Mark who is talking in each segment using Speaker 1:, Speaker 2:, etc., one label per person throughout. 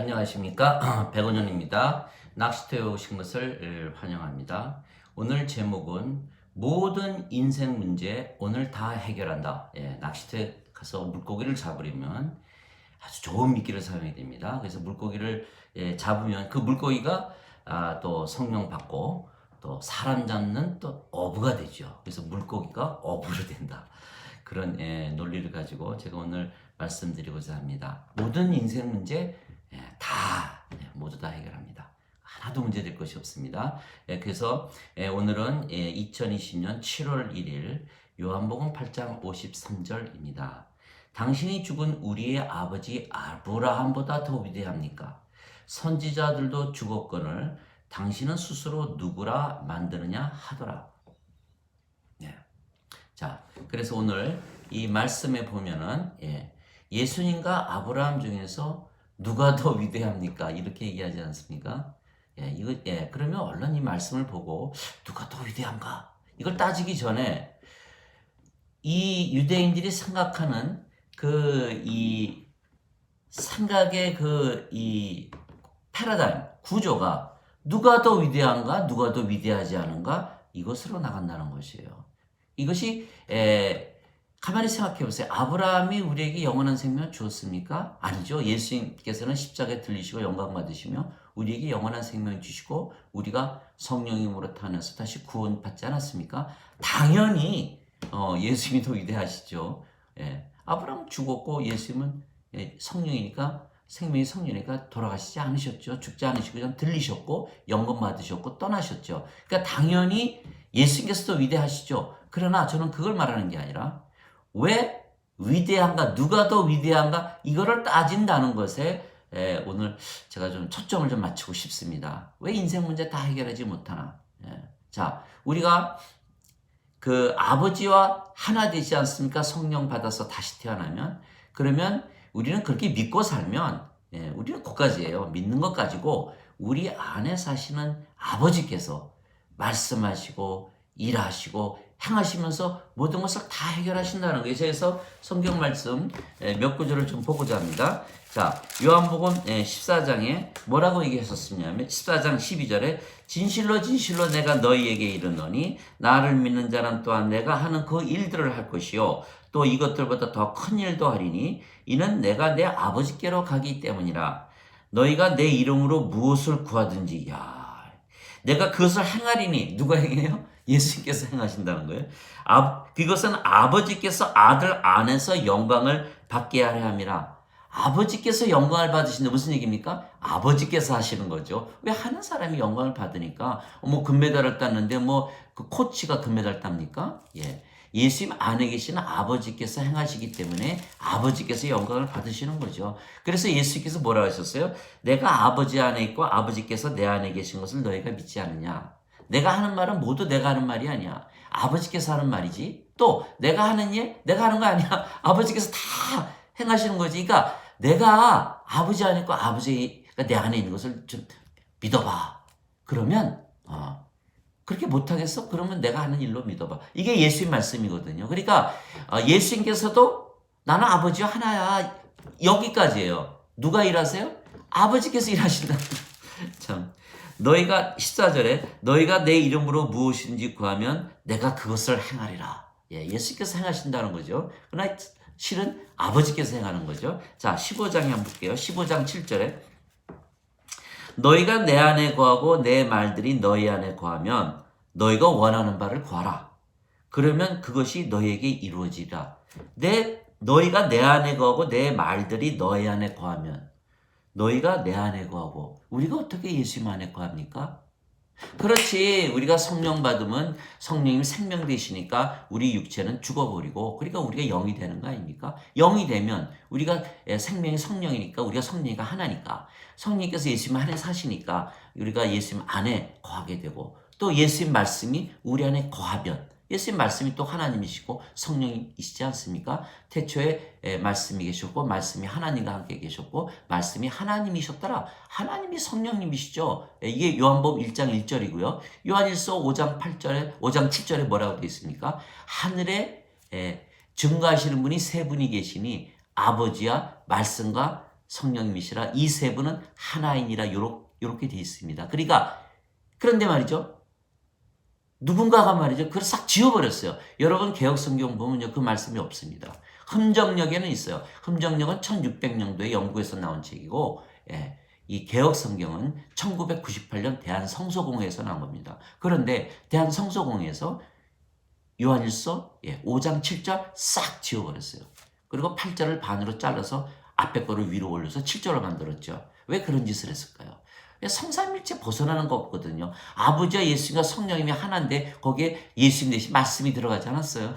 Speaker 1: 안녕하십니까. 백원현입니다. 낚시터에 오신 것을 환영합니다. 오늘 제목은 모든 인생 문제 오늘 다 해결한다. 낚시터에 가서 물고기를 잡으려면 아주 좋은 미끼를 사용해야 됩니다. 그래서 물고기를 잡으면 그 물고기가 또 성령 받고 또 사람 잡는 또 어부가 되죠. 그래서 물고기가 어부로 된다. 그런 논리를 가지고 제가 오늘 말씀드리고자 합니다. 모든 인생 문제 모두 다 해결합니다. 하나도 문제될 것이 없습니다. 그래서 오늘은 2020년 7월 1일 요한복음 8장 53절입니다. 당신이 죽은 우리의 아버지 아브라함보다 더 위대합니까? 선지자들도 죽었거늘 당신은 스스로 누구라 만드느냐 하더라. 자, 그래서 오늘 이 말씀에 보면은 예수님과 아브라함 중에서 누가 더 위대합니까? 이렇게 얘기하지 않습니까? 그러면 얼른 이 말씀을 보고 누가 더 위대한가? 이걸 따지기 전에 이 유대인들이 생각하는 이 생각의 이 패러다임, 구조가 누가 더 위대한가? 누가 더 위대하지 않은가? 이것으로 나간다는 것이에요. 이것이 가만히 생각해 보세요. 아브라함이 우리에게 영원한 생명을 주었습니까? 아니죠. 예수님께서는 십자가에 들리시고 영광 받으시며 우리에게 영원한 생명을 주시고 우리가 성령님으로 타면서 다시 구원받지 않았습니까? 당연히 예수님이 더 위대하시죠. 아브라함은 죽었고 예수님은 성령이니까 생명이 성령이니까 돌아가시지 않으셨죠. 죽지 않으시고 그냥 들리셨고 영광 받으셨고 떠나셨죠. 그러니까 당연히 예수님께서 더 위대하시죠. 그러나 저는 그걸 말하는 게 아니라 왜 위대한가, 누가 더 위대한가 이거를 따진다는 것에 오늘 제가 좀 초점을 좀 맞추고 싶습니다. 왜 인생 문제 다 해결하지 못하나? 자, 우리가 그 아버지와 하나 되지 않습니까? 성령 받아서 다시 태어나면 그러면 우리는 그렇게 믿고 살면 우리는 그까지예요. 믿는 것 가지고 우리 안에 사시는 아버지께서 말씀하시고 일하시고 행하시면서 모든 것을 다 해결하신다는 거예요. 그래서 성경 말씀 몇 구절을 좀 보고자 합니다. 자, 요한복음 14장에 뭐라고 얘기하셨냐면 14장 12절에 진실로 진실로 내가 너희에게 이르노니 나를 믿는 자는 또한 내가 하는 그 일들을 할 것이요 또 이것들보다 더 큰 일도 하리니 이는 내가 내 아버지께로 가기 때문이라. 너희가 내 이름으로 무엇을 구하든지 내가 그것을 행하리니 누가 행해요? 예수님께서 행하신다는 거예요. 그것은 아버지께서 아들 안에서 영광을 받게 하려 함이라. 아버지께서 영광을 받으신데 무슨 얘기입니까? 아버지께서 하시는 거죠. 왜 하는 사람이 영광을 받으니까 뭐 금메달을 땄는데 뭐 그 코치가 금메달 땁니까? 예수님 안에 계시는 아버지께서 행하시기 때문에 아버지께서 영광을 받으시는 거죠. 그래서 예수께서 뭐라고 하셨어요? 내가 아버지 안에 있고 아버지께서 내 안에 계신 것을 너희가 믿지 않느냐? 내가 하는 말은 모두 내가 하는 말이 아니야. 아버지께서 하는 말이지. 또 내가 하는 일, 내가 하는 거 아니야. 아버지께서 다 행하시는 거지. 그러니까 내가 아버지 안에 있고 아버지가 내 안에 있는 것을 좀 믿어봐. 그러면 그렇게 못하겠어? 그러면 내가 하는 일로 믿어봐. 이게 예수님 말씀이거든요. 그러니까 예수님께서도 나는 아버지와 하나야. 여기까지예요. 누가 일하세요? 아버지께서 일하신다. 참. 너희가 14절에 너희가 내 이름으로 무엇인지 구하면 내가 그것을 행하리라. 예수께서 행하신다는 거죠. 그러나 실은 아버지께서 행하는 거죠. 자, 15장에 한번 볼게요. 15장 7절에 너희가 내 안에 거하고 내 말들이 너희 안에 거하면 너희가 원하는 바를 구하라. 그러면 그것이 너희에게 이루어지리라. 너희가 내 안에 거하고 내 말들이 너희 안에 거하면 너희가 내 안에 거하고 우리가 어떻게 예수님 안에 거합니까? 그렇지. 우리가 성령 받으면 성령님 생명 되시니까 우리 육체는 죽어버리고 그러니까 우리가 영이 되는 거 아닙니까? 영이 되면 우리가 생명이 성령이니까 우리가 성령이가 하나니까 성령님께서 예수님 안에 사시니까 우리가 예수님 안에 거하게 되고 또 예수님 말씀이 우리 안에 거하면 예수님 말씀이 또 하나님이시고 성령이시지 않습니까? 태초에 말씀이 계셨고 말씀이 하나님과 함께 계셨고 말씀이 하나님이셨더라. 하나님이 성령님이시죠. 이게 요한복음 1장 1절이고요. 요한일서 5장 7절에 뭐라고 되어 있습니까? 하늘에 증거하시는 분이 세 분이 계시니 아버지와 말씀과 성령님이시라 이 세 분은 하나이니라 요렇게 되어 있습니다. 그러니까 그런데 말이죠. 누군가가 말이죠. 그걸 싹 지워버렸어요. 여러분 개혁성경 보면요. 그 말씀이 없습니다. 흠정역에는 있어요. 흠정역은 1600년도에 영국에서 나온 책이고 예, 이 개혁성경은 1998년 대한성서공회에서 나온 겁니다. 그런데 대한성서공회에서 요한일서 5장 7절 싹 지워버렸어요. 그리고 8절을 반으로 잘라서 앞에 거를 위로 올려서 7절을 만들었죠. 왜 그런 짓을 했을까요? 성삼일체 벗어나는 거 없거든요. 아버지와 예수님과 성령님이 하나인데 거기에 예수님 대신 말씀이 들어가지 않았어요.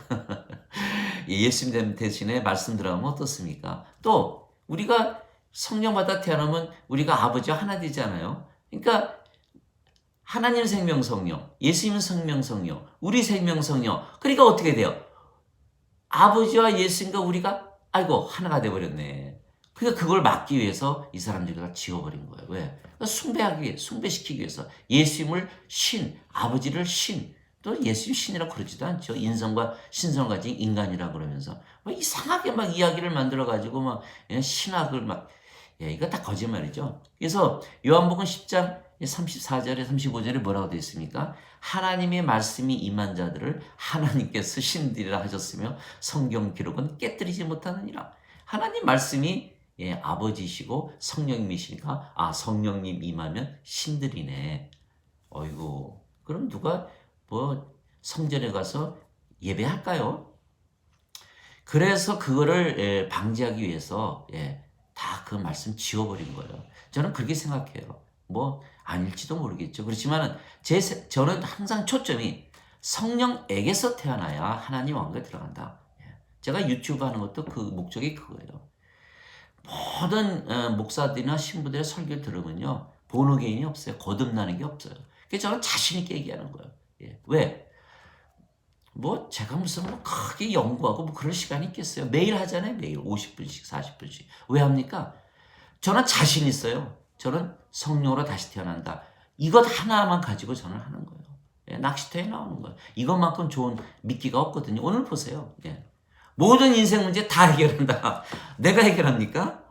Speaker 1: 예수님 대신에 말씀 들어가면 어떻습니까? 또 우리가 성령 받아 태어나면 우리가 아버지와 하나 되잖아요. 그러니까 하나님 생명 성령, 예수님 생명 성령, 우리 생명 성령. 그러니까 어떻게 돼요? 아버지와 예수님과 우리가 아이고 하나가 돼버렸네. 그러니까 그걸 막기 위해서 이 사람들이 다 지워버린 거예요. 왜? 숭배시키기 위해서 예수님을 신, 아버지를 신, 또 예수님 신이라고 그러지도 않죠. 인성과 신성을 가진 인간이라고 그러면서 뭐 이상하게 막 이야기를 만들어가지고 막 신학을 막 이거 다 거짓말이죠. 그래서 요한복음 10장 34절에 35절에 뭐라고 되어 있습니까? 하나님의 말씀이 임한 자들을 하나님께서 신들이라 하셨으며 성경 기록은 깨뜨리지 못하느니라. 하나님 말씀이 아버지시고 성령님이시니까 성령님 임하면 신들이네. 어이구 그럼 누가 뭐 성전에 가서 예배할까요? 그래서 그거를 방지하기 위해서 다 그 말씀 지워버린 거예요. 저는 그렇게 생각해요. 뭐 아닐지도 모르겠죠. 그렇지만 저는 항상 초점이 성령에게서 태어나야 하나님 왕국에 들어간다. 제가 유튜브 하는 것도 그 목적이 그거예요. 모든 목사들이나 신부들의 설교를 들으면요. 본어게인이 없어요. 거듭나는 게 없어요. 그래서 저는 자신 있게 얘기하는 거예요. 왜? 뭐 제가 무슨 뭐 크게 연구하고 뭐 그럴 시간이 있겠어요. 매일 하잖아요. 매일 50분씩 40분씩. 왜 합니까? 저는 자신 있어요. 저는 성령으로 다시 태어난다. 이것 하나만 가지고 저는 하는 거예요. 낚시터에 나오는 거예요. 이것만큼 좋은 미끼가 없거든요. 오늘 보세요. 모든 인생 문제 다 해결한다. 내가 해결합니까?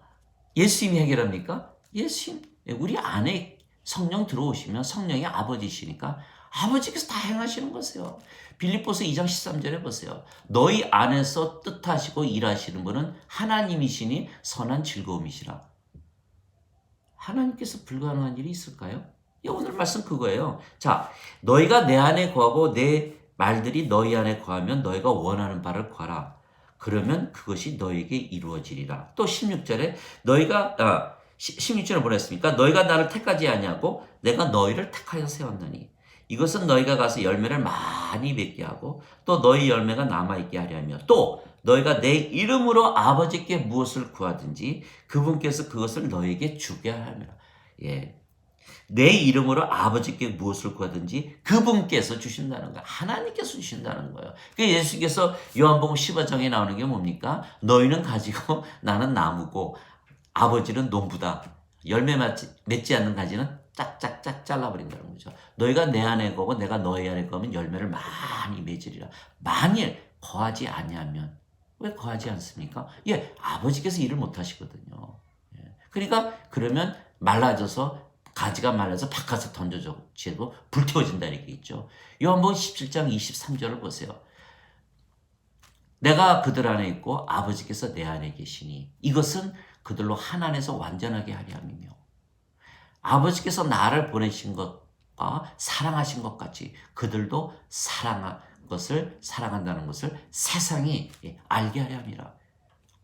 Speaker 1: 예수님이 해결합니까? 예수님. 우리 안에 성령 들어오시면 성령이 아버지시니까 아버지께서 다 행하시는 거세요. 빌립보서 2장 13절에 보세요. 너희 안에서 뜻하시고 일하시는 분은 하나님이시니 선한 즐거움이시라. 하나님께서 불가능한 일이 있을까요? 오늘 말씀 그거예요. 자, 너희가 내 안에 거하고 내 말들이 너희 안에 거하면 너희가 원하는 바를 구하라. 그러면 그것이 너에게 이루어지리라. 또 16절에 16절에 뭐라 했습니까? 너희가 나를 택하지 아니하고 내가 너희를 택하여 세웠느니 이것은 너희가 가서 열매를 많이 맺게 하고 또 너희 열매가 남아있게 하려 하며 또 너희가 내 이름으로 아버지께 무엇을 구하든지 그분께서 그것을 너희에게 주게 하리라. 내 이름으로 아버지께 무엇을 구하든지 그분께서 주신다는 거예요. 하나님께서 주신다는 거예요. 그러니까 예수께서 요한복음 15장에 나오는 게 뭡니까? 너희는 가지고 나는 나무고 아버지는 농부다. 열매 맺지 않는 가지는 짝짝짝 잘라버린다는 거죠. 너희가 내 안에 거고 내가 너희 안에 거면 열매를 많이 맺으리라. 만일 거하지 아니하면 왜 거하지 않습니까? 아버지께서 일을 못 하시거든요. 그러니까 그러면 말라져서 가지가 말라서 바깥에 던져져도 불태워진다 이렇게 있죠. 요한복음 17장 23절을 보세요. 내가 그들 안에 있고 아버지께서 내 안에 계시니 이것은 그들로 하나님에서 완전하게 하려 함이며 아버지께서 나를 보내신 것과 사랑하신 것 같이 그들도 사랑한다는 것을 세상이 알게 하려 함이라.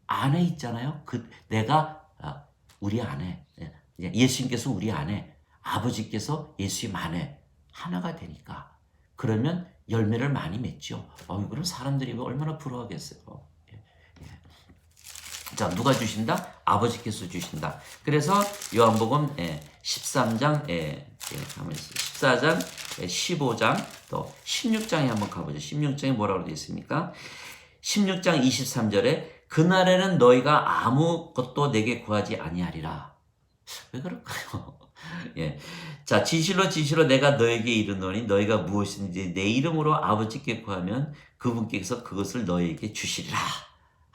Speaker 1: 안에 있잖아요. 내가 우리 안에 예수님께서 우리 안에 아버지께서 예수님 안에 하나가 되니까 그러면 열매를 많이 맺죠. 그럼 사람들이 얼마나 부러워하겠어요. 자, 누가 주신다? 아버지께서 주신다. 그래서 요한복음 13장, 14장, 15장, 또 16장에 한번 가보죠. 16장에 뭐라고 되어 있습니까? 16장 23절에 그날에는 너희가 아무것도 내게 구하지 아니하리라. 왜 그럴까요? 자, 진실로 내가 너에게 이르노니 너희가 무엇인지 내 이름으로 아버지께 구하면 그분께서 그것을 너희에게 주시리라.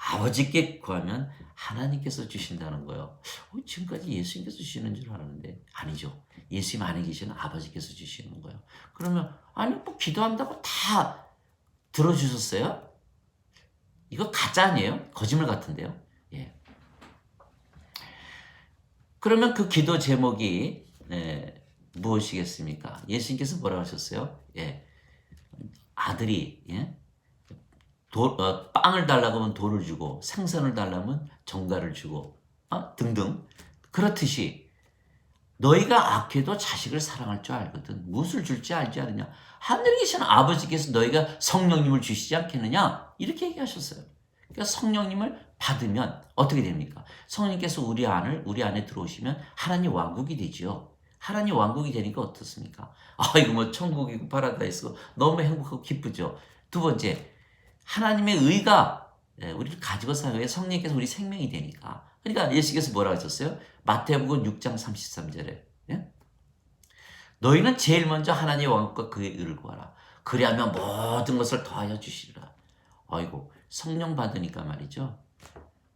Speaker 1: 아버지께 구하면 하나님께서 주신다는 거예요. 지금까지 예수님께서 주시는 줄 알았는데 아니죠. 예수님 안에 계시는 아버지께서 주시는 거예요. 그러면 아니 뭐 기도한다고 다 들어주셨어요? 이거 가짜 아니에요? 거짓말 같은데요. 예. 그러면 그 기도 제목이 무엇이겠습니까? 예수님께서 뭐라고 하셨어요? 예. 아들이 빵을 달라고 하면 돌을 주고 생선을 달라면 정갈을 주고 등등. 그렇듯이 너희가 악해도 자식을 사랑할 줄 알거든. 무엇을 줄지 알지 않느냐? 하늘에 계신 아버지께서 너희가 성령님을 주시지 않겠느냐? 이렇게 얘기하셨어요. 그러니까 성령님을 받으면 어떻게 됩니까? 성령님께서 우리 안에 들어오시면 하나님 왕국이 되죠. 하나님 왕국이 되니까 어떻습니까? 이거 뭐 천국이고 파라다이스고 너무 행복하고 기쁘죠. 두 번째, 하나님의 의가 우리를 가지고 사는 성령님께서 우리 생명이 되니까. 그러니까 예수께서 뭐라고 하셨어요? 마태복음 6장 33절에 너희는 제일 먼저 하나님의 왕국과 그의 의를 구하라. 그리하면 모든 것을 더하여 주시리라. 아이고 성령 받으니까 말이죠.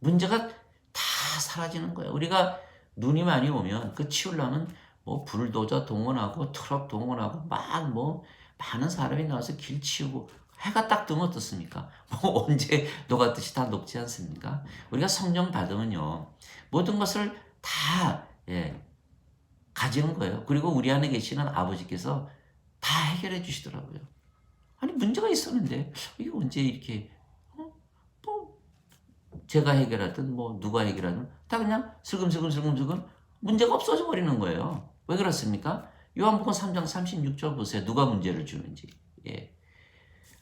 Speaker 1: 문제가 다 사라지는 거예요. 우리가 눈이 많이 오면 그 치우려면 뭐 불도저 동원하고 트럭 동원하고 막 뭐 많은 사람이 나와서 길 치우고 해가 딱 뜨면 어떻습니까? 뭐 언제 녹았듯이 다 녹지 않습니까? 우리가 성령 받으면요 모든 것을 다 가지는 거예요. 그리고 우리 안에 계시는 아버지께서 다 해결해 주시더라고요. 아니 문제가 있었는데 이게 언제 이렇게 뭐 제가 해결하든 뭐 누가 해결하든 다 그냥 슬금슬금 문제가 없어져 버리는 거예요. 왜 그렇습니까? 요한복음 3장 36절 보세요. 누가 문제를 주는지.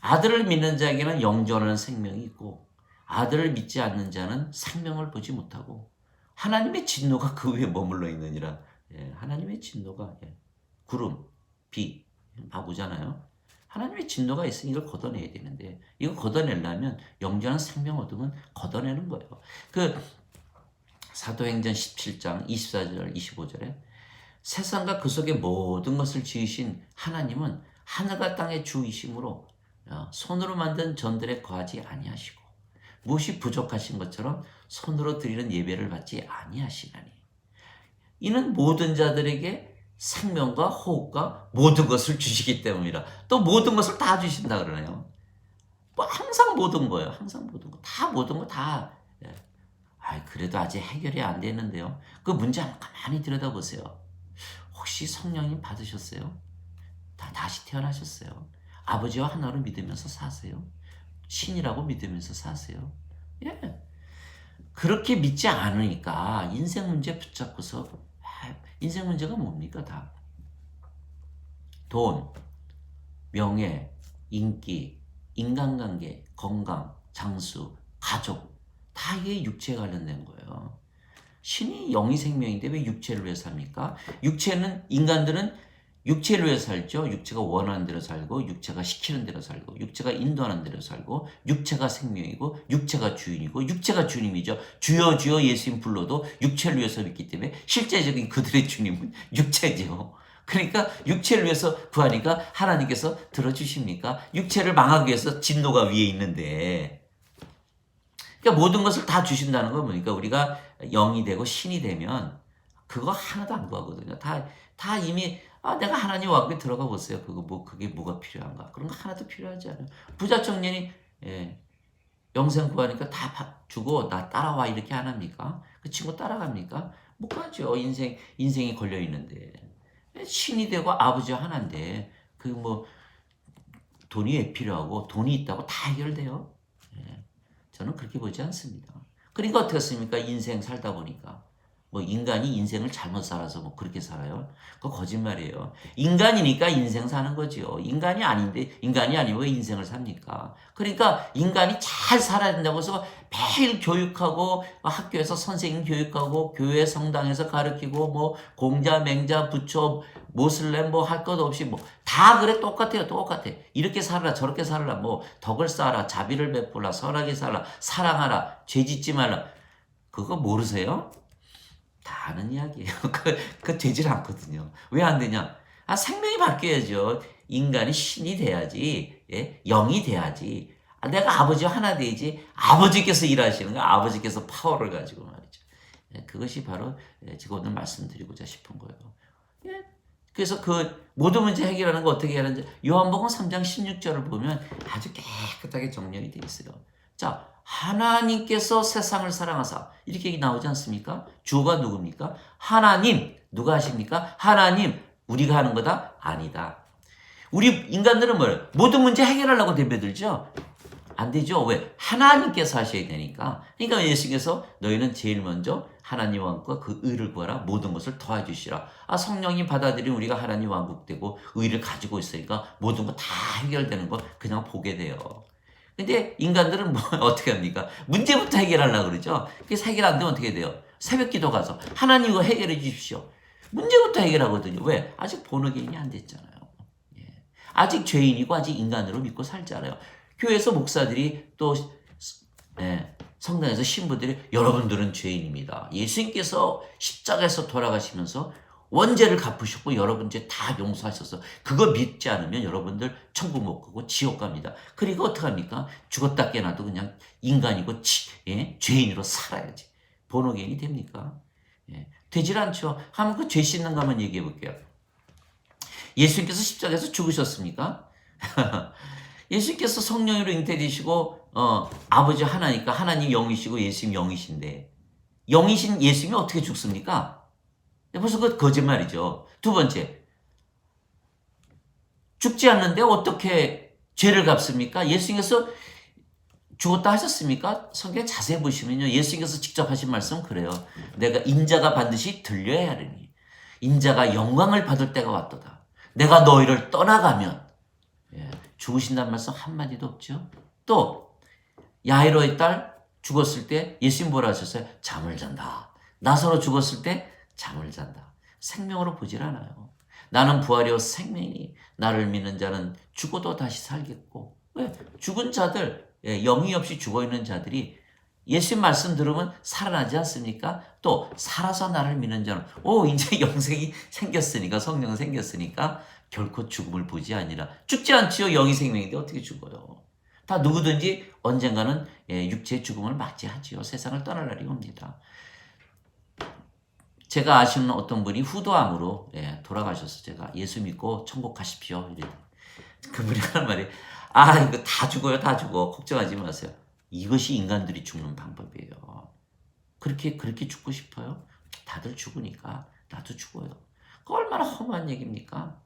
Speaker 1: 아들을 믿는 자에게는 영존하는 생명이 있고 아들을 믿지 않는 자는 생명을 보지 못하고 하나님의 진노가 그 위에 머물러 있느니라. 하나님의 진노가 구름, 비 막 오잖아요. 하나님의 진노가 있으니 이걸 걷어내야 되는데 이거 걷어내려면 영존한 생명 얻으면 걷어내는 거예요. 그 사도행전 17장 24절 25절에 세상과 그 속의 모든 것을 지으신 하나님은 하늘과 땅의 주이심으로 손으로 만든 전들에 거하지 아니하시고 무엇이 부족하신 것처럼 손으로 드리는 예배를 받지 아니하시나니 이는 모든 자들에게 생명과 호흡과 모든 것을 주시기 때문이라. 또 모든 것을 다 주신다 그러네요. 뭐 항상 모든 거예요. 항상 모든 거. 다 모든 거 다. 그래도 아직 해결이 안 되는데요. 그 문제 한번 가만히 들여다보세요. 혹시 성령님 받으셨어요? 다시 태어나셨어요? 아버지와 하나로 믿으면서 사세요? 신이라고 믿으면서 사세요? 그렇게 믿지 않으니까 인생 문제 붙잡고서 인생 문제가 뭡니까 다? 돈, 명예, 인기, 인간관계, 건강, 장수, 가족 다 이게 육체에 관련된 거예요. 신이 영이 생명인데 왜 육체를 위해 삽니까? 인간들은 육체를 위해 살죠. 육체가 원하는 대로 살고 육체가 시키는 대로 살고 육체가 인도하는 대로 살고 육체가 생명이고 육체가 주인이고 육체가 주님이죠. 주여 주여 예수님 불러도 육체를 위해서 믿기 때문에 실제적인 그들의 주님은 육체죠. 그러니까 육체를 위해서 구하니까 하나님께서 들어주십니까? 육체를 망하기 위해서 진노가 위에 있는데 그러니까 모든 것을 다 주신다는 건 뭐니까 우리가 영이 되고 신이 되면 그거 하나도 안 구하거든요. 다 이미 내가 하나님 왕국에 들어가 보세요. 그게 뭐가 필요한가? 그런 거 하나도 필요하지 않아요. 부자 청년이 영생 구하니까 다 주고 나 따라와 이렇게 안 합니까? 그 친구 따라갑니까? 못 가죠. 인생이 걸려 있는데 신이 되고 아버지와 하나인데 그 뭐 돈이 왜 필요하고 돈이 있다고 다 해결돼요? 저는 그렇게 보지 않습니다. 그러니까 어떻겠습니까? 인생 살다 보니까. 뭐 인간이 인생을 잘못 살아서 뭐 그렇게 살아요? 그거 거짓말이에요. 인간이니까 인생 사는 거죠. 인간이 아니면 왜 인생을 삽니까? 그러니까 인간이 잘 살아야 된다고 해서 매일 교육하고 학교에서 선생님 교육하고 교회 성당에서 가르치고 뭐 공자 맹자 부처 모슬렘 뭐 할 것 없이 뭐 다 그래 똑같아요. 똑같아. 이렇게 살아라 저렇게 살아라 뭐 덕을 쌓아라 자비를 베풀라 선하게 살라 사랑하라 죄 짓지 말라 그거 모르세요? 다 아는 이야기예요. 그거 되질 않거든요. 왜 안 되냐? 생명이 바뀌어야죠. 인간이 신이 돼야지, 영이 돼야지. 내가 아버지와 하나 되지 아버지께서 일하시는 거야. 아버지께서 파워를 가지고 말이죠. 그것이 바로 제가 오늘 말씀드리고자 싶은 거예요. 그래서 그 모든 문제 해결하는 거 어떻게 하는지 요한복음 3장 16절을 보면 아주 깨끗하게 정렬이 되어 있어요. 자, 하나님께서 세상을 사랑하사 이렇게 나오지 않습니까? 주어가 누굽니까? 하나님. 누가 하십니까? 하나님. 우리가 하는 거다? 아니다. 우리 인간들은 뭐예요? 모든 문제 해결하려고 덤벼들죠? 안 되죠. 왜? 하나님께서 하셔야 되니까. 그러니까 예수께서 너희는 제일 먼저 하나님 왕국과 그 의를 구하라. 모든 것을 더해 주시라. 성령이 받아들인 우리가 하나님 왕국되고 의를 가지고 있으니까 모든 거 다 해결되는 거 그냥 보게 돼요. 근데 인간들은 뭐 어떻게 합니까? 문제부터 해결하려고 그러죠. 그래서 해결 안 되면 어떻게 돼요? 새벽 기도 가서 하나님 이거 해결해 주십시오. 문제부터 해결하거든요. 왜? 아직 본어게인이 안 됐잖아요. 아직 죄인이고 아직 인간으로 믿고 살잖아요. 교회에서 목사들이 또 성당에서 신부들이 여러분들은 죄인입니다. 예수님께서 십자가에서 돌아가시면서 원죄를 갚으셨고 여러분 죄 다 용서하셔서 그거 믿지 않으면 여러분들 천국 못 가고 지옥 갑니다. 그리고 어떡합니까? 죽었다 깨어나도 그냥 인간이고 죄인으로 살아야지. 본어게인이 됩니까? 되질 않죠. 한번 그 죄 씻는 거 한번 얘기해 볼게요. 예수님께서 십자가에서 죽으셨습니까? 예수님께서 성령으로 잉태되시고 아버지 하나니까 하나님 영이시고 예수님 영이신데 영이신 예수님이 어떻게 죽습니까? 벌써 그 거짓말이죠. 두 번째, 죽지 않는데 어떻게 죄를 갚습니까? 예수님께서 죽었다 하셨습니까? 성경 자세히 보시면요. 예수님께서 직접 하신 말씀 그래요. 내가 인자가 반드시 들려야 하리니 인자가 영광을 받을 때가 왔도다. 내가 너희를 떠나가면 죽으신다는 말씀 한마디도 없죠. 또 야이로의 딸 죽었을 때 예수님 뭐라 하셨어요? 잠을 잔다. 나사로 죽었을 때 잠을 잔다. 생명으로 보질 않아요. 나는 부활이요 생명이니 나를 믿는 자는 죽어도 다시 살겠고. 왜? 죽은 자들, 영이 없이 죽어있는 자들이 예수님 말씀 들으면 살아나지 않습니까? 또 살아서 나를 믿는 자는 이제 영생이 생겼으니까 성령 생겼으니까 결코 죽음을 보지 아니라 죽지 않지요. 영이 생명인데 어떻게 죽어요? 다 누구든지 언젠가는 육체의 죽음을 맞이하지요. 세상을 떠날 날이 옵니다. 제가 아시는 어떤 분이 후도암으로 돌아가셔서 제가 예수 믿고 천국 가십시오. 그분이 하는 말이 이거 다 죽어요. 다 죽어. 걱정하지 마세요. 이것이 인간들이 죽는 방법이에요. 그렇게 죽고 싶어요? 다들 죽으니까 나도 죽어요. 그 얼마나 험한 얘기입니까?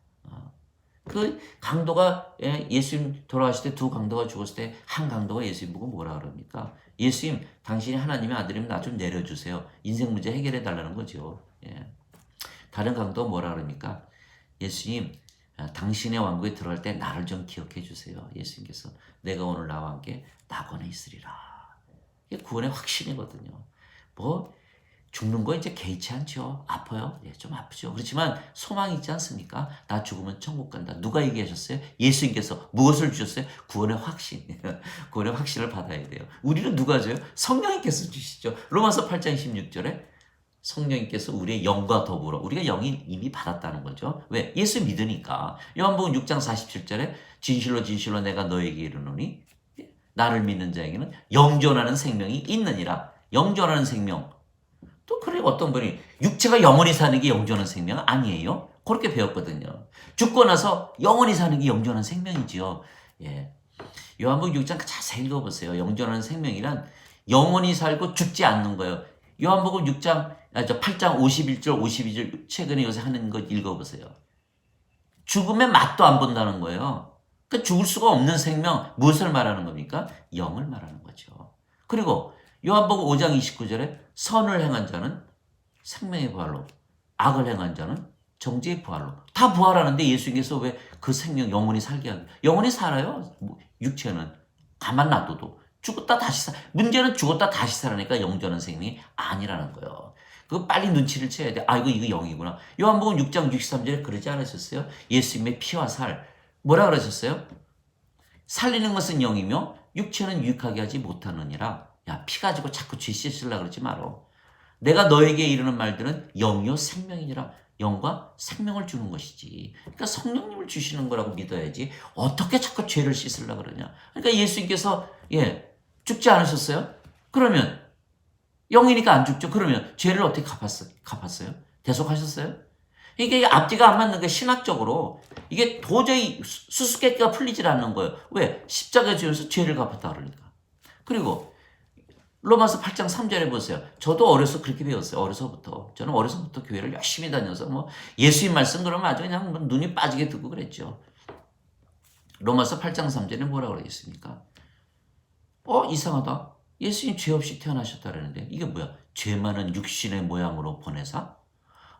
Speaker 1: 그 강도가 예수님 돌아가실 때 두 강도가 죽었을 때 한 강도가 예수님 보고 뭐라 그럽니까? 예수님, 당신이 하나님의 아들이면 나 좀 내려주세요. 인생 문제 해결해 달라는 거죠. 다른 강도가 뭐라 그럽니까? 예수님, 당신의 왕국에 들어갈 때 나를 좀 기억해 주세요. 예수님께서 내가 오늘 나와 함께 낙원에 있으리라. 이게 구원의 확신이거든요. 죽는 거 이제 개의치 않죠. 아파요? 좀 아프죠. 그렇지만 소망이 있지 않습니까? 나 죽으면 천국 간다. 누가 얘기하셨어요? 예수님께서 무엇을 주셨어요? 구원의 확신. 구원의 확신을 받아야 돼요. 우리는 누가 줘요? 성령님께서 주시죠. 로마서 8장 16절에 성령님께서 우리의 영과 더불어 우리가 영이 이미 받았다는 거죠. 왜? 예수 믿으니까. 요한복음 6장 47절에 진실로 진실로 내가 너에게 이르노니 나를 믿는 자에게는 영존하는 생명이 있느니라. 영존하는 생명. 또 그래 어떤 분이 육체가 영원히 사는 게 영존한 생명은 아니에요. 그렇게 배웠거든요. 죽고 나서 영원히 사는 게 영존한 생명이지요. 요한복음 6장 자세히 읽어보세요. 영존한 생명이란 영원히 살고 죽지 않는 거예요. 요한복음 8장 51절 52절 최근에 요새 하는 거 읽어보세요. 죽음의 맛도 안 본다는 거예요. 그러니까 죽을 수가 없는 생명, 무엇을 말하는 겁니까? 영을 말하는 거죠. 그리고 요한복음 5장 29절에 선을 행한 자는 생명의 부활로, 악을 행한 자는 정죄의 부활로. 다 부활하는데 예수님께서 왜 그 생명 영원히 살게 하는, 영원히 살아요. 육체는 가만 놔둬도. 죽었다 다시 문제는 죽었다 다시 살아니까 영존한 생명이 아니라는 거예요. 그거 빨리 눈치를 채야 돼. 이거 영이구나. 요한복음 6장 63절에 그러지 않으셨어요? 예수님의 피와 살. 뭐라 그러셨어요? 살리는 것은 영이며 육체는 유익하게 하지 못하느니라. 야, 피 가지고 자꾸 죄 씻으려고 그러지 말어. 내가 너에게 이르는 말들은 영이요 생명이니라. 영과 생명을 주는 것이지. 그러니까 성령님을 주시는 거라고 믿어야지. 어떻게 자꾸 죄를 씻으려고 그러냐. 그러니까 예수님께서 죽지 않으셨어요? 그러면 영이니까 안 죽죠. 그러면 죄를 어떻게 갚았어요? 대속하셨어요? 이게 앞뒤가 안 맞는 게 신학적으로 이게 도저히 수수께끼가 풀리질 않는 거예요. 왜? 십자가에 지어서 죄를 갚았다 그러니까. 그리고 로마서 8장 3절에 보세요. 저도 어려서 그렇게 배웠어요. 어려서부터. 저는 어려서부터 교회를 열심히 다녀서 예수님 말씀 그러면 아주 그냥 눈이 빠지게 듣고 그랬죠. 로마서 8장 3절에 뭐라고 그러겠습니까? 이상하다. 예수님 죄 없이 태어나셨다 그러는데 이게 뭐야? 죄 많은 육신의 모양으로 보내사?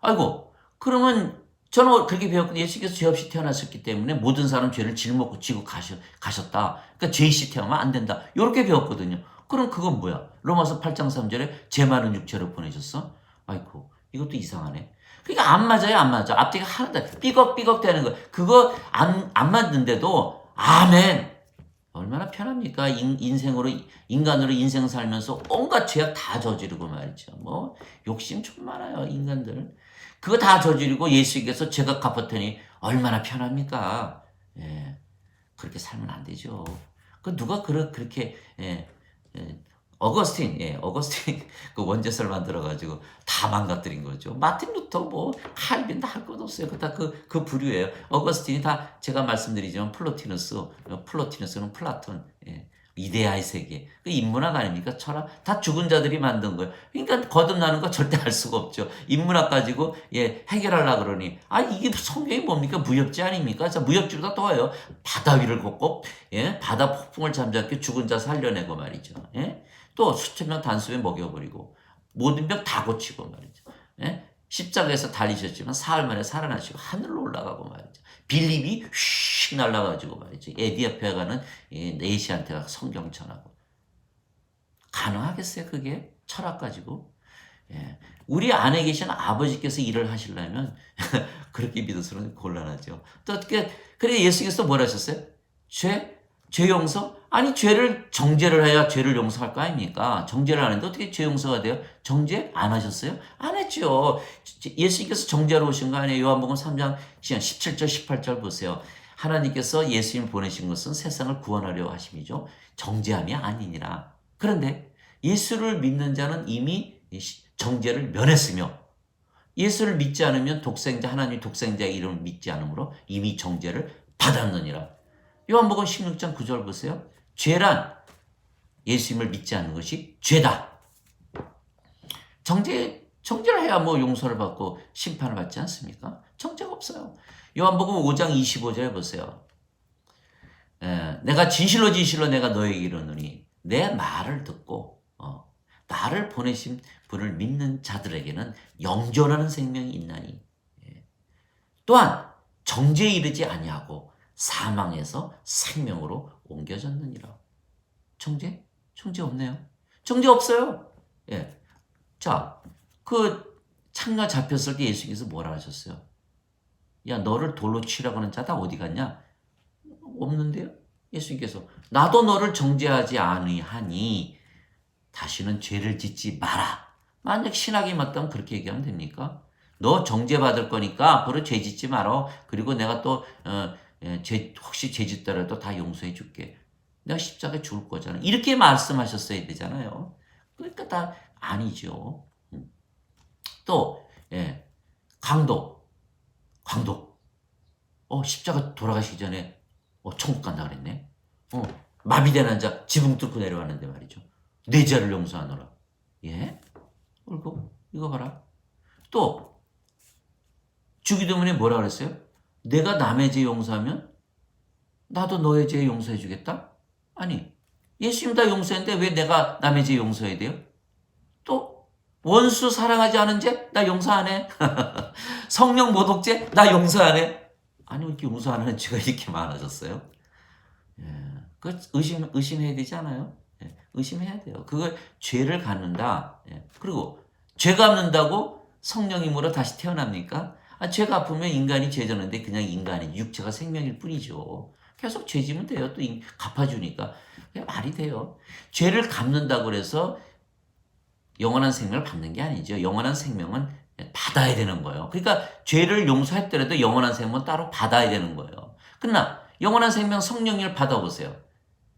Speaker 1: 아이고, 그러면 저는 그렇게 배웠거든요. 예수께서 죄 없이 태어나셨기 때문에 모든 사람 죄를 짊어지고 지고 가셨다. 그러니까 죄 없이 태어나면 안 된다. 이렇게 배웠거든요. 그럼 그건 뭐야? 로마서 8장 3절에 죄 많은 육체로 보내셨어? 아이고, 이것도 이상하네. 그러니까 안 맞아요, 안 맞아. 앞뒤가 하나도 삐걱삐걱 되는 거. 그거 안 맞는데도 아멘. 얼마나 편합니까? 인간으로 인생 살면서 온갖 죄악 다 저지르고 말이죠. 욕심 좀 많아요, 인간들. 그거 다 저지르고 예수께서 죄가 갚았더니 얼마나 편합니까? 예, 그렇게 살면 안 되죠. 누가 그렇게, 어거스틴, 그 원죄설 만들어가지고 다 망가뜨린 거죠. 마틴 루터, 칼빈 다 할 것 없어요. 그 부류예요. 어거스틴이 다 제가 말씀드리지만 플로티누스는 플라톤, 이데아의 세계. 그 인문학 아닙니까? 철학. 다 죽은 자들이 만든 거예요. 그러니까 거듭나는 거 절대 알 수가 없죠. 인문학 가지고, 해결하려고 그러니. 이게 성경이 뭡니까? 무협지 아닙니까? 자, 무협지보다 더해요. 바다 위를 걷고, 바다 폭풍을 잠잠게 죽은 자 살려내고 말이죠. 또 수천 명 단숨에 먹여버리고, 모든 병 다 고치고 말이죠. 십자가에서 달리셨지만 사흘 만에 살아나시고 하늘로 올라가고 말이죠. 빌립이 휙 날아가지고 말이죠. 에디오피아 가는 네시한테가 성경 전하고. 가능하겠어요, 그게? 철학 가지고? 우리 안에 계신 아버지께서 일을 하시려면 그렇게 믿어서는 곤란하죠. 또 어떻게, 그래 예수께서 뭘 하셨어요? 죄 용서? 아니, 죄를 정죄를 해야 죄를 용서할 거 아닙니까? 정죄를 안 했는데 어떻게 죄 용서가 돼요? 정죄 안 하셨어요? 안 했죠. 예수님께서 정죄하러 오신 거 아니에요? 요한복음 3장 17절, 18절 보세요. 하나님께서 예수님을 보내신 것은 세상을 구원하려 하심이죠. 정죄함이 아니니라. 그런데 예수를 믿는 자는 이미 정죄를 면했으며 예수를 믿지 않으면 하나님 독생자의 이름을 믿지 않으므로 이미 정죄를 받았느니라. 요한복음 16장 9절 보세요. 죄란 예수님을 믿지 않는 것이 죄다. 정죄를 해야 용서를 받고 심판을 받지 않습니까? 정죄가 없어요. 요한복음 5장 25절에 보세요. 내가 진실로 내가 너에게 이르노니 내 말을 듣고 나를 보내신 분을 믿는 자들에게는 영존하는 생명이 있나니 또한 정죄에 이르지 아니하고 사망에서 생명으로 옮겨졌느니라. 정죄? 정죄 없네요. 정죄 없어요. 자, 창녀 잡혔을 때 예수께서 뭐라 하셨어요? 야, 너를 돌로 치라고 하는 자 다 어디 갔냐? 없는데요? 예수님께서 나도 너를 정죄하지 아니하니 다시는 죄를 짓지 마라. 만약 신학이 맞다면 그렇게 얘기하면 됩니까? 너 정죄받을 거니까 앞으로 죄 짓지 마라. 그리고 내가 또 혹시 죄 짓더라도 다 용서해 줄게. 내가 십자가에 죽을 거잖아. 이렇게 말씀하셨어야 되잖아요. 그러니까 다 아니죠. 또 강도. 십자가 돌아가시기 전에 천국 간다 그랬네. 마비된 환자 지붕 뚫고 내려왔는데 말이죠. 내 죄를 용서하노라. 이거 봐라. 또 주기도문에 뭐라 그랬어요? 내가 남의 죄 용서하면 나도 너의 죄 용서해 주겠다? 아니, 예수님 다 용서했는데 왜 내가 남의 죄 용서해야 돼요? 또 원수 사랑하지 않은 죄? 나 용서 안 해. 성령 모독죄? 나 용서 안 해. 아니, 왜 이렇게 용서 안 하는 죄가 이렇게 많아졌어요? 그 의심해야 되지 않아요? 의심해야 돼요. 그걸 죄를 갚는다. 그리고 죄 갚는다고 성령님으로 다시 태어납니까? 죄가 아프면 인간이 죄졌는데 그냥 인간이 육체가 생명일 뿐이죠. 계속 죄지면 돼요. 또 갚아주니까. 그게 말이 돼요. 죄를 갚는다고 그래서 영원한 생명을 받는 게 아니죠. 영원한 생명은 받아야 되는 거예요. 그러니까 죄를 용서했더라도 영원한 생명은 따로 받아야 되는 거예요. 그러나 영원한 생명 성령을 받아보세요.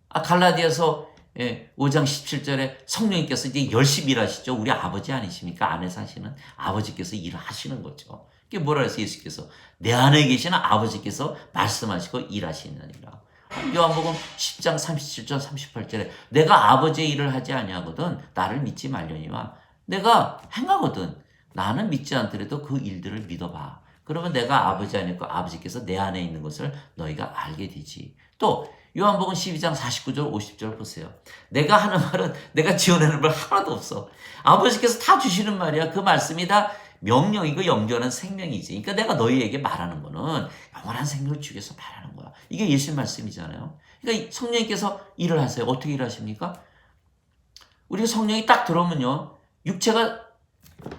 Speaker 1: 갈라디아서 5장 17절에 성령님께서 이제 열심히 일하시죠. 우리 아버지 아니십니까? 안에 사시는 아버지께서 일하시는 거죠. 이게 뭐라 해서 예수께서 내 안에 계시는 아버지께서 말씀하시고 일하시느니라. 요한복음 10장 37절 38절에 내가 아버지의 일을 하지 아니하거든 나를 믿지 말려니와 내가 행하거든 나는 믿지 않더라도 그 일들을 믿어봐. 그러면 내가 아버지 안에 있고 아버지께서 내 안에 있는 것을 너희가 알게 되지. 또 요한복음 12장 49절 50절 보세요. 내가 하는 말은 내가 지어내는 말 하나도 없어. 아버지께서 다 주시는 말이야. 그 말씀이 다 명령이고 영원한 생명이지. 그러니까 내가 너희에게 말하는 거는 영원한 생명을 주기 위해서 말하는 거야. 이게 예수님 말씀이잖아요. 그러니까 성령님께서 일을 하세요. 어떻게 일하십니까? 우리가 성령이 딱 들어오면요. 육체가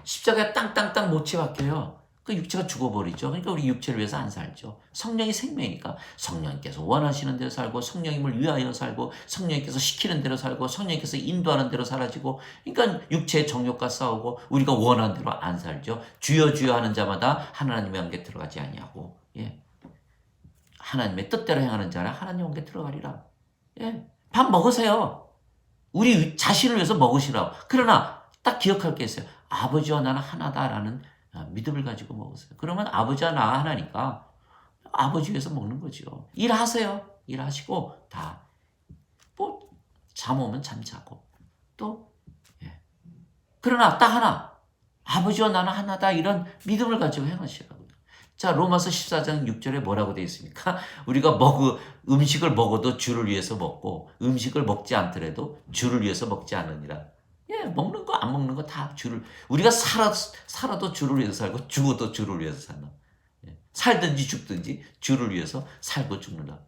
Speaker 1: 십자가에 땅땅땅 못이 박혀요. 그 육체가 죽어버리죠. 그러니까 우리 육체를 위해서 안 살죠. 성령이 생명이니까 성령님께서 원하시는 대로 살고 성령님을 위하여 살고 성령님께서 시키는 대로 살고 성령님께서 인도하는 대로 살아지고 그러니까 육체의 정욕과 싸우고 우리가 원하는 대로 안 살죠. 주여 주여 하는 자마다 하나님의 안에 들어가지 아니하고 하나님의 뜻대로 행하는 자는 하나님 안에 들어가리라. 밥 먹으세요. 우리 자신을 위해서 먹으시라고. 그러나 딱 기억할 게 있어요. 아버지와 나는 하나다라는 믿음을 가지고 먹으세요. 그러면 아버지와 나 하나니까 아버지 위해서 먹는 거죠. 일하세요. 일하시고 잠 오면 잠 자고 그러나 딱 하나 아버지와 나는 하나다 이런 믿음을 가지고 행하시라고요. 자 로마서 14장 6절에 뭐라고 되어 있습니까? 우리가 음식을 먹어도 주를 위해서 먹고 음식을 먹지 않더라도 주를 위해서 먹지 않으니라. 먹는 거 안 먹는 거 다 우리가 살아도 주를 위해서 살고 죽어도 주를 위해서 산다. 살든지 죽든지 주를 위해서 살고 죽는다.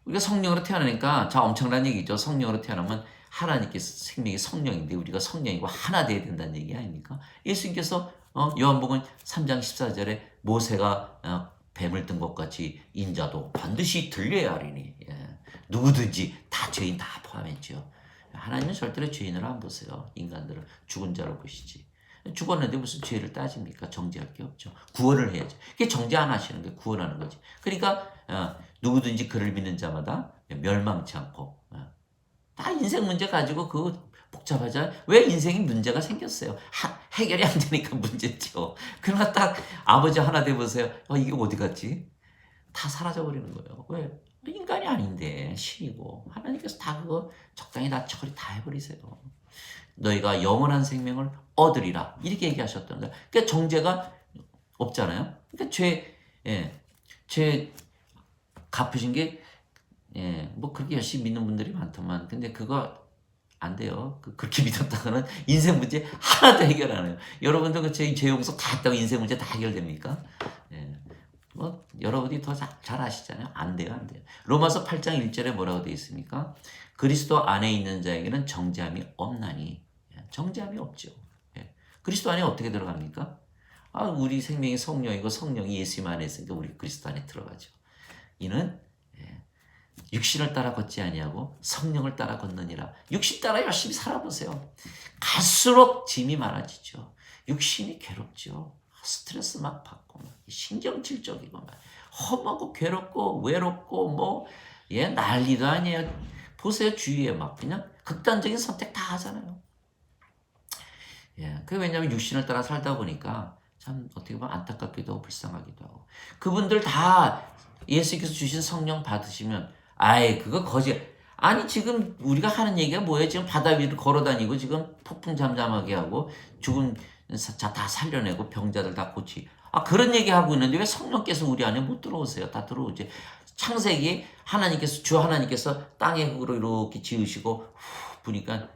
Speaker 1: 우리가 성령으로 태어나니까 엄청난 얘기죠. 성령으로 태어나면 하나님께서 생명이 성령인데 우리가 성령이고 하나 돼야 된다는 얘기 아닙니까? 예수님께서 요한복음 3장 14절에 모세가 뱀을 든 것 같이 인자도 반드시 들려야 하리니 누구든지 다 죄인 다 포함했죠. 하나님은 절대로 죄인을 안 보세요. 인간들을 죽은 자로 보시지. 죽었는데 무슨 죄를 따집니까? 정죄할 게 없죠. 구원을 해야죠. 그게 정죄 안 하시는 게 구원하는 거지. 그러니까 누구든지 그를 믿는 자마다 멸망치 않고 다 인생 문제 가지고 복잡하잖아요. 왜 인생이 문제가 생겼어요? 해결이 안 되니까 문제죠. 그러나 딱 아버지 하나 돼보세요. 이게 어디 갔지? 다 사라져버리는 거예요. 왜? 인간이 아닌데 신이고 하나님께서 다 그거 적당히 다 처리 다 해버리세요. 너희가 영원한 생명을 얻으리라 이렇게 얘기하셨던 거예요. 그러니까 정죄가 없잖아요. 그러니까 죄 갚으신 게 뭐 그렇게 열심히 믿는 분들이 많더만 근데 그거 안 돼요. 그렇게 믿었다가는 인생 문제 하나도 해결 안 해요. 여러분들 죄 용서 다 했다고 인생 문제 다 해결됩니까? 여러분이 더 잘 아시잖아요. 안 돼요. 로마서 8장 1절에 뭐라고 되어 있습니까? 그리스도 안에 있는 자에게는 정죄함이 없나니. 정죄함이 없죠. 그리스도 안에 어떻게 들어갑니까? 우리 생명이 성령이고 성령이 예수님 안에 있으니까 우리 그리스도 안에 들어가죠. 이는 육신을 따라 걷지 아니하고 성령을 따라 걷느니라. 육신 따라 열심히 살아보세요. 갈수록 짐이 많아지죠. 육신이 괴롭죠. 스트레스 막 받고 신경질적이고 험하고 괴롭고 외롭고 난리도 아니에요. 보세요. 주위에 그냥 극단적인 선택 다 하잖아요. 그게 왜냐하면 육신을 따라 살다 보니까 참 어떻게 보면 안타깝기도 하고 불쌍하기도 하고 그분들 다 예수께서 주신 성령 받으시면 그거 거짓. 아니 지금 우리가 하는 얘기가 뭐예요? 지금 바다 위를 걸어다니고 지금 폭풍 잠잠하게 하고 죽은 자 다 살려내고 병자들 다 고치. 그런 얘기하고 있는데 왜 성령께서 우리 안에 못 들어오세요? 다 들어오지. 창세기 주 하나님께서 땅의 흙으로 이렇게 지으시고 보니까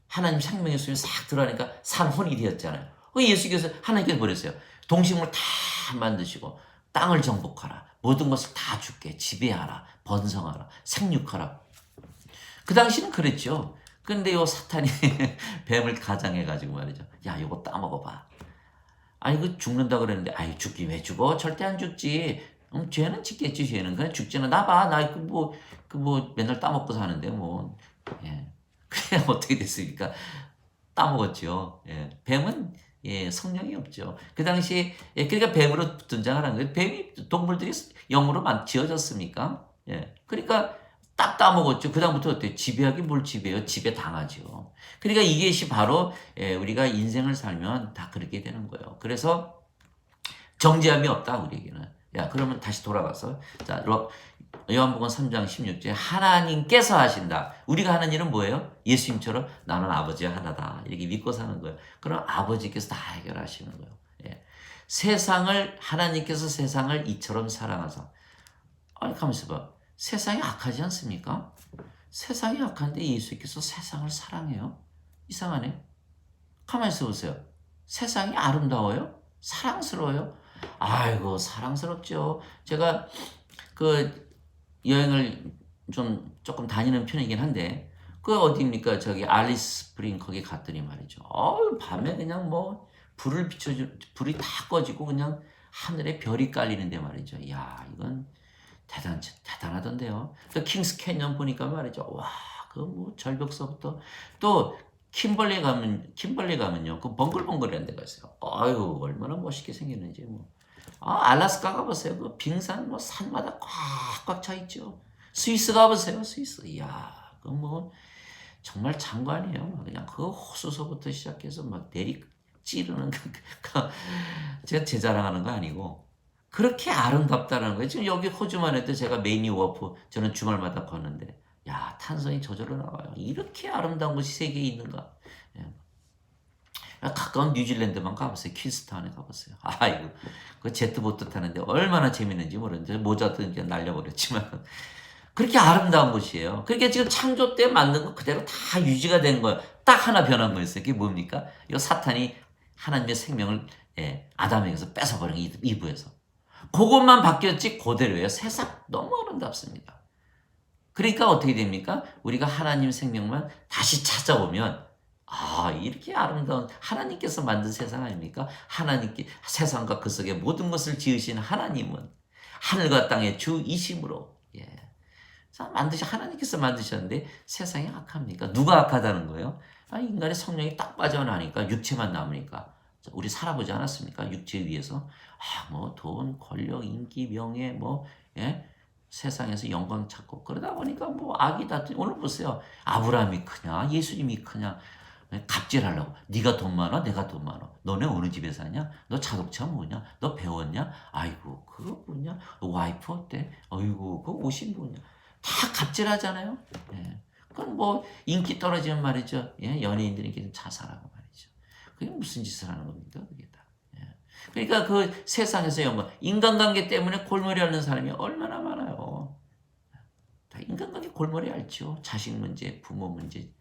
Speaker 1: 하나님 생명의 수에 싹 들어가니까 산혼이 되었잖아요. 예수께서 하나님께서 버렸어요. 동식물 다 만드시고 땅을 정복하라. 모든 것을 다 줄게. 지배하라. 번성하라. 생육하라. 그 당시는 그랬죠. 근데 사탄이 뱀을 가장해가지고 말이죠. 야, 이거 따먹어봐. 그 죽는다 그랬는데, 죽기 왜 죽어? 절대 안 죽지. 죄는 짓겠지, 죄는. 그냥 죽지는. 나 봐. 맨날 따먹고 사는데, 그냥 어떻게 됐습니까? 따먹었죠. 예. 뱀은 예, 성령이 없죠. 그 당시 예, 그러니까 뱀으로 등장을 한 거예요. 뱀이 동물들이 영으로 지어졌습니까? 예. 그러니까 딱 따먹었죠. 그다음부터 어때요? 지배하기 뭘 지배해요? 지배 당하죠. 그러니까 이것이 바로 예, 우리가 인생을 살면 다 그렇게 되는 거예요. 그래서 정죄함이 없다 우리에게는. 야, 그러면 다시 돌아가서 자, 요한복음 3장 16절에 하나님께서 하신다. 우리가 하는 일은 뭐예요? 예수님처럼 나는 아버지와 하나다. 이렇게 믿고 사는 거예요. 그럼 아버지께서 다 해결하시는 거예요. 예. 하나님께서 세상을 이처럼 사랑하사. 아니, 가만있어 봐. 세상이 악하지 않습니까? 세상이 악한데 예수께서 세상을 사랑해요? 이상하네. 가만있어 보세요. 세상이 아름다워요? 사랑스러워요? 아이고, 사랑스럽죠. 제가 그 여행을 좀 조금 다니는 편이긴 한데, 그 어디입니까? 저기 알리스 스프링 거기 갔더니 말이죠. 밤에 그냥 뭐 불이 다 꺼지고 그냥 하늘에 별이 깔리는데 말이죠. 야, 이건 대단하던데요. 그 킹스 캐년 보니까 말이죠. 와, 그 뭐 절벽서부터 또 킴벌리 가면요. 그 벙글벙글한 데가 있어요. 아유, 얼마나 멋있게 생겼는지 뭐. 알라스카 가보세요. 그 빙산 뭐 산마다 꽉꽉 차 있죠. 스위스 가보세요. 스위스. 이야, 그 뭐 정말 장관이에요. 그냥 그 호수서부터 시작해서 막 찌르는 제가 제 자랑하는 거 아니고 그렇게 아름답다는 거예요. 지금 여기 호주만 해도 제가 메이니 워프 저는 주말마다 걷는데 야, 탄성이 저절로 나와요. 이렇게 아름다운 곳이 세계에 있는가? 예. 가까운 뉴질랜드만 가보세요. 퀸스타운에 가보세요. 아이고, 그 제트보트 타는데 얼마나 재밌는지 모르는데 모자도 이제 날려버렸지만 그렇게 아름다운 곳이에요. 그러니까 지금 창조 때 만든 거 그대로 다 유지가 된 거예요. 딱 하나 변한 거였어요. 그게 뭡니까? 이 사탄이 하나님의 생명을 예, 아담에게서 뺏어버린 이브에서. 그것만 바뀌었지 그대로예요. 세상 너무 아름답습니다. 그러니까 어떻게 됩니까? 우리가 하나님 생명만 다시 찾아오면 이렇게 아름다운 하나님께서 만든 세상 아닙니까? 하나님께 세상과 그 속에 모든 것을 지으신 하나님은 하늘과 땅의 주이심으로 예. 하나님께서 만드셨는데 세상이 악합니까? 누가 악하다는 거예요? 인간의 성령이 딱 빠져나니까 육체만 남으니까 우리 살아보지 않았습니까? 육체 위에서 뭐 돈, 권력, 인기, 명예 뭐 예? 세상에서 영광 찾고 그러다 보니까 뭐 악이 다 오늘 보세요. 아브라함이 크냐 예수님이 크냐 갑질하려고 네가 돈 많아 내가 돈 많아 너네 어느 집에 사냐 너 자동차 뭐냐 너 배웠냐 아이고 그거 뭐냐 와이프 어때 아이고 그거 옷이 뭐냐 다 갑질하잖아요. 예. 그건 뭐 인기 떨어지면 말이죠. 예? 연예인들에게 자살하고 말이죠. 그게 무슨 짓을 하는 겁니까 그게 다. 예. 그러니까 그 세상에서 영광 인간관계 때문에 골머리 앓는 사람이 얼마나 많아요. 다 인간관계 골머리 앓죠. 자식 문제 부모 문제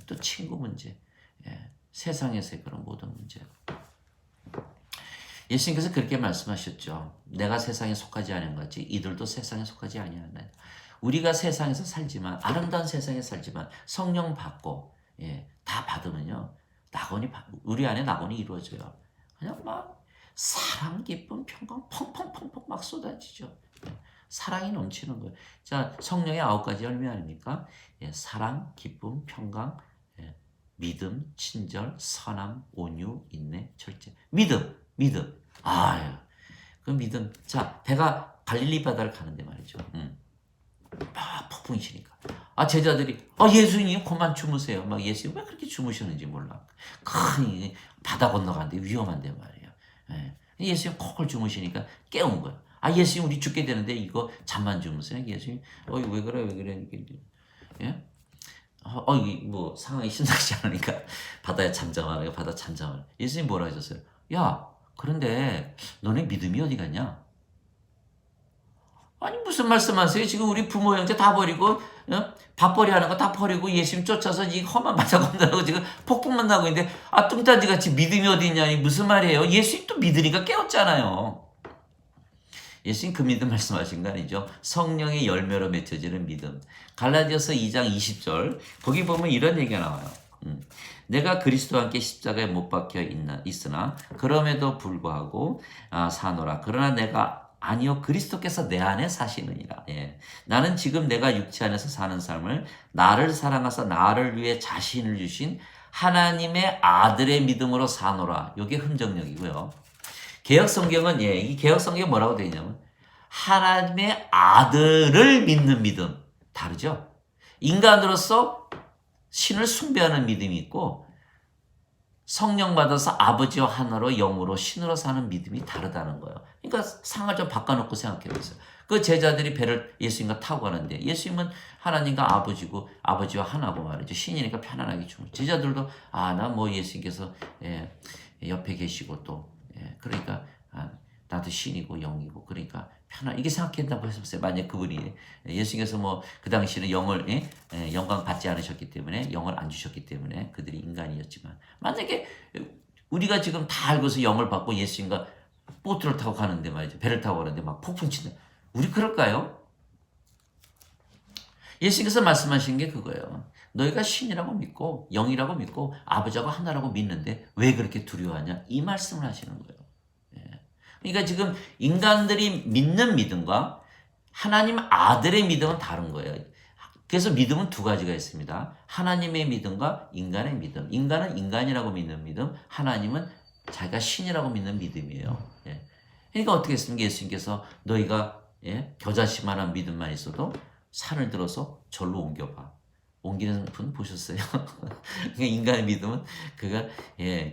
Speaker 1: 또 친구 문제 예. 세상에서의 그런 모든 문제. 예수님께서 그렇게 말씀하셨죠. 내가 세상에 속하지 않은 것이 이들도 세상에 속하지 아니하나. 우리가 세상에서 살지만 아름다운 세상에 살지만 성령 받고 예, 다 받으면요. 우리 안에 낙원이 이루어져요. 그냥 막 사랑, 기쁨, 평강 펑펑펑펑 막 쏟아지죠. 예, 사랑이 넘치는 거예요. 자, 성령의 9가지 열매 아닙니까? 예, 사랑, 기쁨, 평강, 예, 믿음, 친절, 선함, 온유, 인내, 절제. 믿음. 그 믿음. 자, 배가 갈릴리 바다를 가는데 말이죠. 막 폭풍이 치니까. 제자들이, 예수님 그만 주무세요. 막 예수님 왜 그렇게 주무셨는지 몰라. 큰 바다 건너가는데 위험한데 말이에요. 예. 예수님 콕 주무시니까 깨운 거예요. 예수님 우리 죽게 되는데 이거 잠만 주무세요. 예수님, 왜 그래. 예? 뭐 상황이 심상치 않으니까 바다에 잠잠하라고 바다 잠잠하라. 예수님 뭐라 하셨어요? 야, 그런데 너네 믿음이 어디 갔냐? 무슨 말씀하세요? 지금 우리 부모 형제 다 버리고 밥벌이 하는 거 다 버리고 예수님 쫓아서 이 험한 바다 건너고 지금 폭풍만 나고 있는데 뚱딴지같이 믿음이 어디 있냐니 무슨 말이에요? 예수님 또 믿으니까 깨웠잖아요. 예수님 그 믿음 말씀하신 거 아니죠? 성령의 열매로 맺혀지는 믿음. 갈라디아서 2장 20절 거기 보면 이런 얘기가 나와요. 내가 그리스도와 함께 십자가에 못 박혀 있으나 그럼에도 불구하고 사노라. 그러나 내가 아니요, 그리스도께서 내 안에 사시느니라. 예. 나는 지금 내가 육체 안에서 사는 삶을 나를 사랑하사 나를 위해 자신을 주신 하나님의 아들의 믿음으로 사노라. 이게 흔적력이고요. 개혁 성경은 이 개혁 성경은 뭐라고 되어 있냐면 하나님의 아들을 믿는 믿음. 다르죠? 인간으로서 신을 숭배하는 믿음이 있고 성령 받아서 아버지와 하나로 영으로 신으로 사는 믿음이 다르다는 거예요. 그러니까 상을 좀 바꿔놓고 생각해 보세요. 그 제자들이 배를 예수님과 타고 가는데 예수님은 하나님과 아버지고 아버지와 하나고 말이죠. 신이니까 편안하게 주고 제자들도 나 뭐 예수님께서 옆에 계시고 또 그러니까 나도 신이고 영이고 그러니까 이게 생각한다고 했었어요. 만약 그분이 예수님께서 뭐 그 당시에는 영을 영광 받지 않으셨기 때문에 영을 안 주셨기 때문에 그들이 인간이었지만 만약에 우리가 지금 다 알고서 영을 받고 예수님과 보트를 타고 가는데 말이죠. 배를 타고 가는데 막 폭풍 친다. 우리 그럴까요? 예수님께서 말씀하신 게 그거예요. 너희가 신이라고 믿고 영이라고 믿고 아버지하고 하나라고 믿는데 왜 그렇게 두려워하냐? 이 말씀을 하시는 거예요. 그러니까 지금 인간들이 믿는 믿음과 하나님 아들의 믿음은 다른 거예요. 그래서 믿음은 두 가지가 있습니다. 하나님의 믿음과 인간의 믿음. 인간은 인간이라고 믿는 믿음, 하나님은 자기가 신이라고 믿는 믿음이에요. 그러니까 어떻게 했습니까? 예수님께서 너희가 겨자씨만한 믿음만 있어도 산을 들어서 절로 옮겨봐. 옮기는 분 보셨어요? 그러니까 인간의 믿음은 그가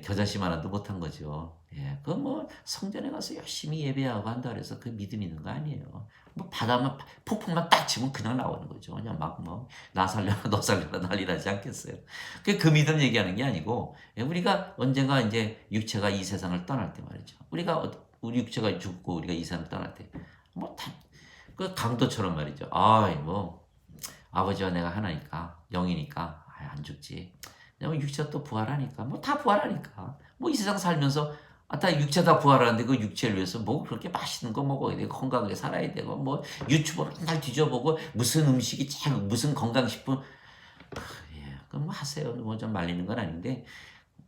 Speaker 1: 겨자씨만한도 못한 거죠. 그건 뭐 성전에 가서 열심히 예배하고 한다 그래서 그 믿음 있는 거 아니에요. 뭐 바다만 폭풍만 딱 치면 그냥 나오는 거죠. 그냥 막 뭐 나 살려라 너 살려라 난리 나지 않겠어요. 그 믿음 얘기하는 게 아니고 우리가 언젠가 이제 육체가 이 세상을 떠날 때 말이죠. 우리 육체가 죽고 우리가 이 세상을 떠날 때 뭐 다 그 강도처럼 말이죠. 뭐 아버지와 내가 하나니까 영이니까 안 죽지. 육체가 또 부활하니까 뭐 다 부활하니까 뭐 이 세상 살면서 다 육체 다 부활하는데 그 육체를 위해서 뭐 그렇게 맛있는 거 먹어야 되고 건강하게 살아야 되고 뭐 유튜브로 맨날 뒤져보고 무슨 음식이 무슨 건강식품 그럼 뭐 하세요. 뭐 좀 말리는 건 아닌데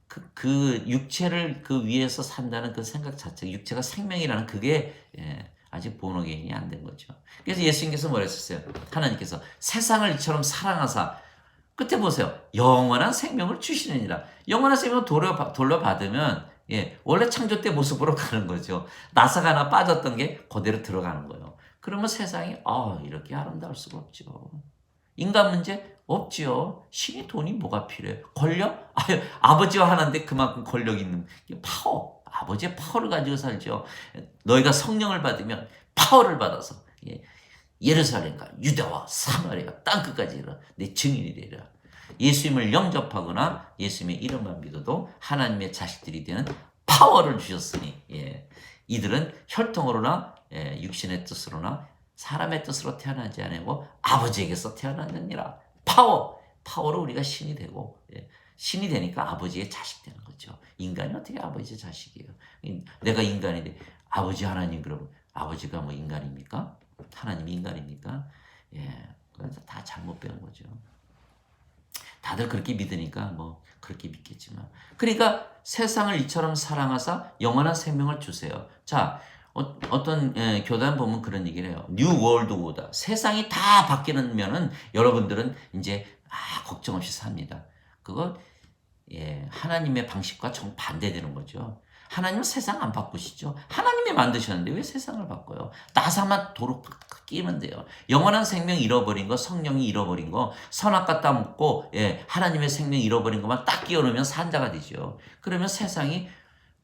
Speaker 1: 그 육체를 그 위에서 산다는 그 생각 자체 육체가 생명이라는 그게 아직 본어게인이 안 된 거죠. 그래서 예수님께서 뭐라 했었어요? 하나님께서 세상을 이처럼 사랑하사 끝에 보세요. 영원한 생명을 주시느니라. 영원한 생명을 돌려받으면 원래 창조 때 모습으로 가는 거죠. 나사가 하나 빠졌던 게 그대로 들어가는 거예요. 그러면 세상이 이렇게 아름다울 수가 없죠. 인간 문제 없지요. 신이 돈이 뭐가 필요해? 권력? 아버지와 하나인데 그만큼 권력 있는 파워. 아버지의 파워를 가지고 살죠. 너희가 성령을 받으면 파워를 받아서 예루살렘과 유다와 사마리아 땅끝까지 이르러 내 증인이 되리라. 예수님을 영접하거나 예수님의 이름만 믿어도 하나님의 자식들이 되는 파워를 주셨으니 이들은 혈통으로나 육신의 뜻으로나 사람의 뜻으로 태어나지 아니고 아버지에게서 태어났느니라. 파워로 우리가 신이 되고 신이 되니까 아버지의 자식 되는 거죠. 인간이 어떻게 아버지의 자식이에요? 내가 인간인데 아버지 하나님 그러면 아버지가 뭐 인간입니까? 하나님이 인간입니까? 그래서 다 잘못 배운 거죠. 다들 그렇게 믿으니까 뭐 그렇게 믿겠지만 그러니까 세상을 이처럼 사랑하사 영원한 생명을 주세요. 자 어떤 교단 보면 그런 얘기를 해요. 뉴 월드 오더. 세상이 다 바뀌면은 여러분들은 이제 걱정 없이 삽니다. 그거 하나님의 방식과 정반대되는 거죠. 하나님은 세상 안 바꾸시죠. 하나님이 만드셨는데 왜 세상을 바꿔요? 나사만 도로 끼면 돼요. 영원한 생명 잃어버린 거, 성령이 잃어버린 거, 선악과 따먹고 하나님의 생명 잃어버린 것만 딱 끼워놓으면 산자가 되죠. 그러면 세상이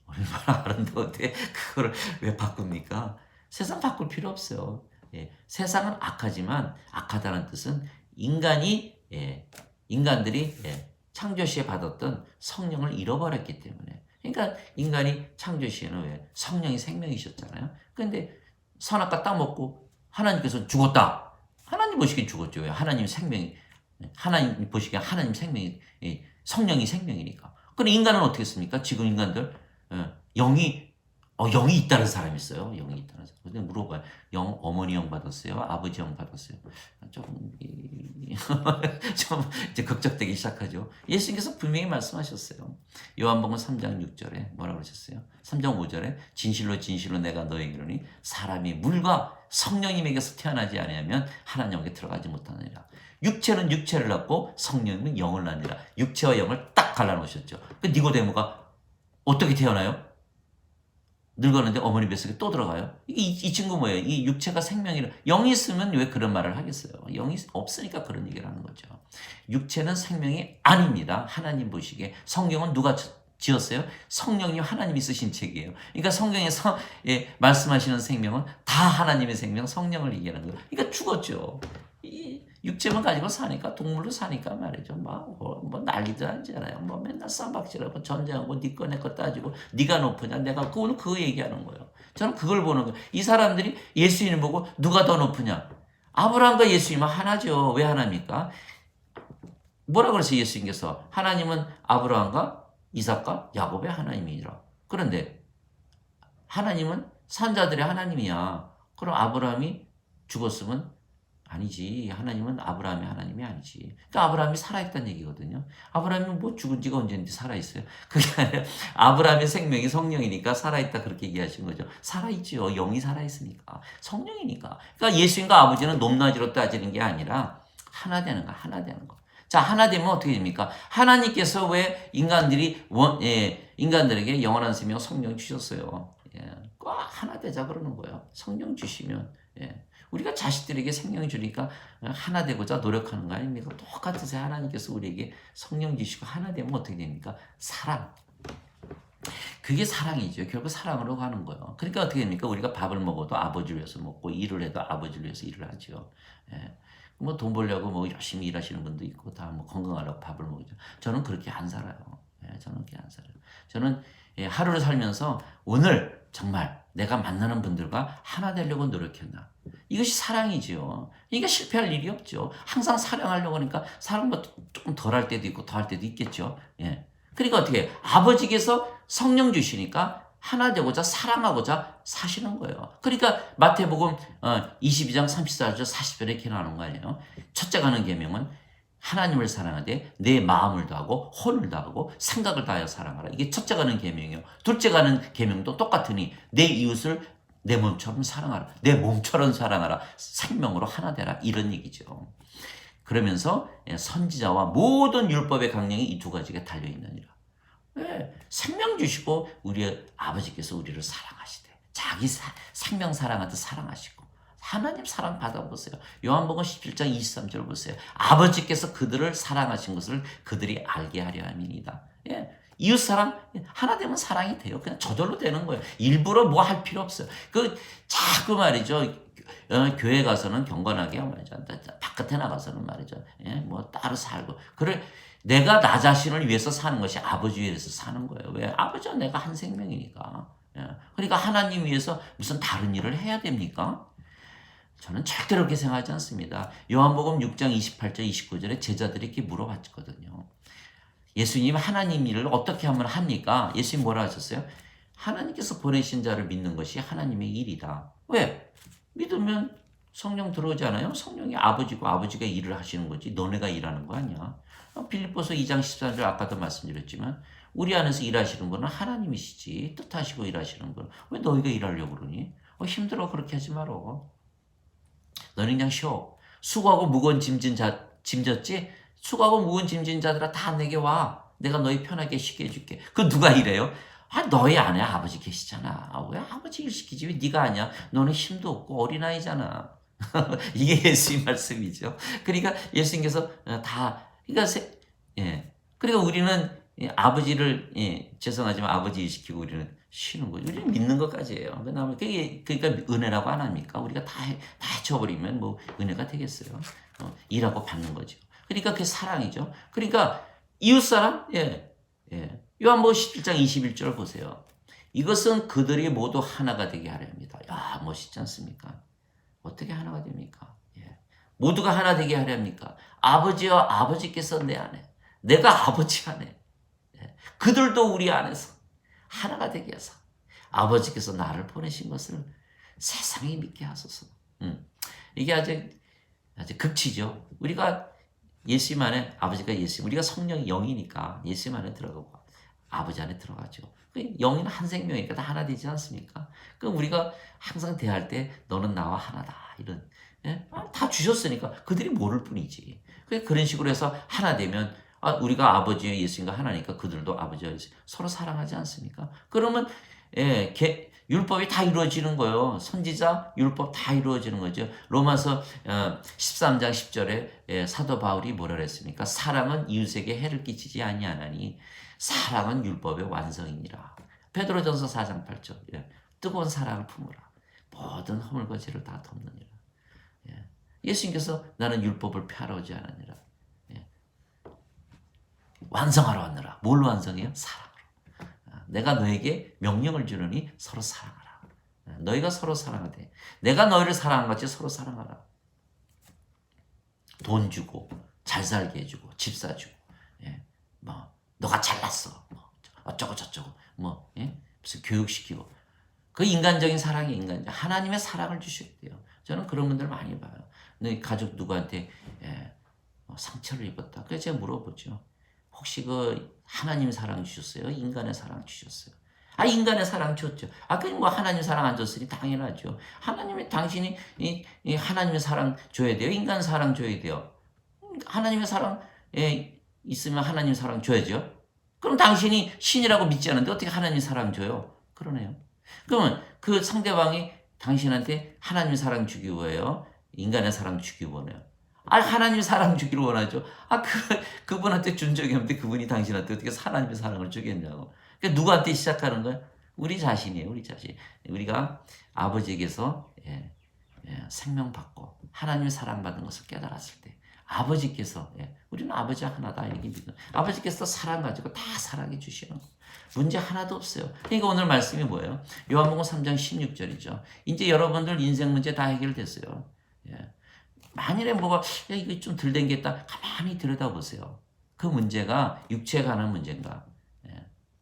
Speaker 1: 얼마나 아름다운데 그걸 왜 바꿉니까? 세상 바꿀 필요 없어요. 세상은 악하지만 악하다는 뜻은 인간들이 창조 시에 받았던 성령을 잃어버렸기 때문에. 그러니까 인간이 창조 시에는 왜 성령이 생명이셨잖아요. 그런데 선악과 따먹고 하나님께서 죽었다. 하나님 보시기엔 죽었죠. 왜? 하나님 보시기엔 하나님 생명이 성령이 생명이니까. 그럼 인간은 어떻게 했습니까? 지금 인간들 영이 영이 있다는 사람이 있어요. 영이 있다는 사람. 근데 물어봐요. 어머니 영 받았어요? 아버지 영 받았어요? 조금, 좀 이제 걱정되기 시작하죠. 예수님께서 분명히 말씀하셨어요. 요한복음 3장 6절에 뭐라고 그러셨어요? 3장 5절에 진실로 진실로 내가 너에게 이르니 사람이 물과 성령님에게서 태어나지 아니하면 하나님에게 들어가지 못하느니라. 육체는 육체를 낳고 성령은 영을 낳느니라. 육체와 영을 딱 갈라놓으셨죠. 그 니고데모가 어떻게 태어나요? 늙었는데 어머니 뱃속에 또 들어가요? 이 친구 뭐예요? 이 육체가 생명이라. 영이 있으면 왜 그런 말을 하겠어요? 영이 없으니까 그런 얘기를 하는 거죠. 육체는 생명이 아닙니다. 하나님 보시기에. 성경은 누가 지었어요? 성령님 하나님이 쓰신 책이에요. 그러니까 성경에서 말씀하시는 생명은 다 하나님의 생명, 성령을 얘기하는 거예요. 그러니까 죽었죠. 이 육체만 가지고 사니까, 동물로 사니까 말이죠. 뭐 난리도 아니잖아요. 뭐 맨날 쌈박질하고 전쟁하고 네 거 내 거 따지고 네가 높으냐 내가 오늘 그거 얘기하는 거예요. 저는 그걸 보는 거예요. 이 사람들이 예수님 보고 누가 더 높으냐? 아브라함과 예수님은 하나죠. 왜 하나입니까? 뭐라 그러세요 예수님께서? 하나님은 아브라함과 이삭과 야곱의 하나님이라. 그런데 하나님은 산자들의 하나님이야. 그럼 아브라함이 죽었으면 아니지. 하나님은 아브라함의 하나님이 아니지. 그러니까 아브라함이 살아있다는 얘기거든요. 아브라함이 뭐 죽은 지가 언제인데 살아있어요? 그게 아니라 아브라함의 생명이 성령이니까 살아있다 그렇게 얘기하신 거죠. 살아있죠. 영이 살아있으니까. 성령이니까. 그러니까 예수님과 아버지는 높낮이로 따지는 게 아니라 하나 되는 거, 하나 되는 거. 자, 하나 되면 어떻게 됩니까? 하나님께서 왜 인간들에게 영원한 생명 성령 주셨어요. 꼭 하나 되자 그러는 거예요. 성령 주시면. 우리가 자식들에게 생명 주니까 하나 되고자 노력하는 거 아닙니까? 똑같으세요. 하나님께서 우리에게 성령 주시고 하나 되면 어떻게 됩니까? 사랑. 그게 사랑이죠. 결국 사랑으로 가는 거예요. 그러니까 어떻게 됩니까? 우리가 밥을 먹어도 아버지를 위해서 먹고 일을 해도 아버지를 위해서 일을 하죠. 뭐 돈 벌려고 뭐 열심히 일하시는 분도 있고 다 뭐 건강하려고 밥을 먹죠. 저는 그렇게 안 살아요. 저는 그렇게 안 살아요. 저는 하루를 살면서 오늘 정말 내가 만나는 분들과 하나 되려고 노력했나. 이것이 사랑이죠. 그러니까 실패할 일이 없죠. 항상 사랑하려고 하니까 사랑보다 조금 덜 할 때도 있고 더 할 때도 있겠죠. 그러니까 어떻게 아버지께서 성령 주시니까 하나 되고자 사랑하고자 사시는 거예요. 그러니까 마태복음 22장 34절 40절에 이렇게 나오는 거 아니에요. 첫째 가는 계명은 하나님을 사랑하되 내 마음을 다하고 혼을 다하고 생각을 다하여 사랑하라. 이게 첫째 가는 계명이에요. 둘째 가는 계명도 똑같으니 내 이웃을 내 몸처럼 사랑하라. 내 몸처럼 사랑하라. 생명으로 하나 되라. 이런 얘기죠. 그러면서 선지자와 모든 율법의 강령이 이 두 가지가 달려있느니라. 생명 주시고 우리 아버지께서 우리를 사랑하시대. 자기 생명 사랑하듯 사랑하시고 하나님 사랑 받아보세요. 요한복음 17장 23절 보세요. 아버지께서 그들을 사랑하신 것을 그들이 알게 하려 함이니이다. 이웃사랑 하나 되면 사랑이 돼요. 그냥 저절로 되는 거예요. 일부러 뭐 할 필요 없어요. 자꾸 말이죠. 교회 가서는 경건하게 말이죠. 바깥에 나가서는 말이죠. 뭐 따로 살고. 그래 내가 나 자신을 위해서 사는 것이 아버지 위해서 사는 거예요. 왜? 아버지와 내가 한 생명이니까. 그러니까 하나님 위해서 무슨 다른 일을 해야 됩니까? 저는 절대로 그렇게 생각하지 않습니다. 요한복음 6장 28절 29절에 제자들이 이렇게 물어봤거든요. 예수님 하나님 일을 어떻게 하면 합니까? 예수님 뭐라 하셨어요? 하나님께서 보내신 자를 믿는 것이 하나님의 일이다. 왜? 믿으면 성령 들어오지 않아요? 성령이 아버지고 아버지가 일을 하시는 거지 너네가 일하는 거 아니야. 빌립보서 2장 14절 아까도 말씀드렸지만 우리 안에서 일하시는 분은 하나님이시지 뜻하시고 일하시는 분. 왜 너희가 일하려고 그러니? 힘들어 그렇게 하지 말어. 너는 그냥 쉬어. 수고하고 무거운 짐 졌지? 수고하고 무거운 짐진 자들아 다 내게 와. 내가 너희 편하게 쉬게 해줄게. 그 누가 이래요? 너희 안에 아버지 계시잖아. 왜 아버지 일 시키지? 왜 네가 하냐? 너는 힘도 없고 어린아이잖아. 이게 예수님 말씀이죠. 그러니까 예수님께서 그러니까 우리는 아버지를 죄송하지만 아버지 일 시키고 우리는 쉬는 거죠. 우리는 믿는 것까지예요. 그러니까 은혜라고 안 합니까? 우리가 다 해쳐버리면 뭐 은혜가 되겠어요. 일하고 받는 거죠. 그러니까 그게 사랑이죠. 그러니까 이웃사랑? 요한복음 17장 21절을 보세요. 이것은 그들이 모두 하나가 되게 하려 합니다. 야, 멋있지 않습니까? 어떻게 하나가 됩니까? 모두가 하나 되게 하려 합니까? 아버지와 아버지께서 내 안에, 내가 아버지 안에, 그들도 우리 안에서 하나가 되게 해서 아버지께서 나를 보내신 것을 세상에 믿게 하소서. 이게 아주 극치죠. 우리가 예수님 안에, 아버지가 예수님, 우리가 성령이 영이니까 예수님 안에 들어가고 아버지 안에 들어가죠. 영이는 한 생명이니까 다 하나 되지 않습니까? 그럼 우리가 항상 대할 때 너는 나와 하나다, 이런, 예? 다 주셨으니까 그들이 모를 뿐이지. 그런 식으로 해서 하나 되면 우리가 아버지와 예수님과 하나니까 그들도 아버지와 예수 서로 사랑하지 않습니까? 그러면 율법이 다 이루어지는 거예요. 선지자, 율법 다 이루어지는 거죠. 로마서 13장 10절에 사도 바울이 뭐라 그랬습니까? 사랑은 이웃에게 해를 끼치지 아니하나니 사랑은 율법의 완성이니라. 베드로전서 4장 8절. 뜨거운 사랑을 품으라. 모든 허물과 죄를 다 덮느니라. 예수님께서 나는 율법을 폐하러 오지 않았느라. 완성하러 왔느라. 뭘 완성해요? 사랑으로. 내가 너에게 명령을 주느니 서로 사랑하라. 너희가 서로 사랑하되 내가 너희를 사랑한 것 같이 서로 사랑하라. 돈 주고 잘 살게 해주고 집 사주고 너가 잘났어 어쩌고 저쩌고 무슨 교육시키고 그 인간적인 사랑이 하나님의 사랑을 주셔야 돼요. 저는 그런 분들 많이 봐요. 너희 가족 누구한테 상처를 입었다. 그래서 제가 물어보죠. 혹시 그 하나님 사랑 주셨어요? 인간의 사랑 주셨어요? 인간의 사랑 줬죠. 그럼 뭐 하나님 사랑 안 줬으니 당연하죠. 당신이 이 하나님의 사랑 줘야 돼요? 인간 사랑 줘야 돼요? 하나님의 사랑 있으면 하나님 사랑 줘야죠. 그럼 당신이 신이라고 믿지 않는데 어떻게 하나님 사랑 줘요? 그러네요. 그러면 그 상대방이 당신한테 하나님 사랑 주기 원해요? 인간의 사랑 주기 원해요? 하나님 사랑 주기를 원하죠. 그분한테 준 적이 없는데 그분이 당신한테 어떻게 하나님의 사랑을 주겠냐고. 그러니까 누구한테 시작하는 거야? 우리 자신이에요, 우리 자신. 우리가 아버지에게서 생명 받고 하나님의 사랑받은 것을 깨달았을 때 아버지께서 우리는 아버지 하나다 이렇게 믿는. 아버지께서 사랑 가지고 다 사랑해 주시는 거. 문제 하나도 없어요. 그러니까 오늘 말씀이 뭐예요? 요한복음 3장 16절이죠. 이제 여러분들 인생 문제 다 해결됐어요. 만일에 이거 좀 덜 된 게 있다. 가만히 들여다보세요. 그 문제가 육체에 관한 문제인가?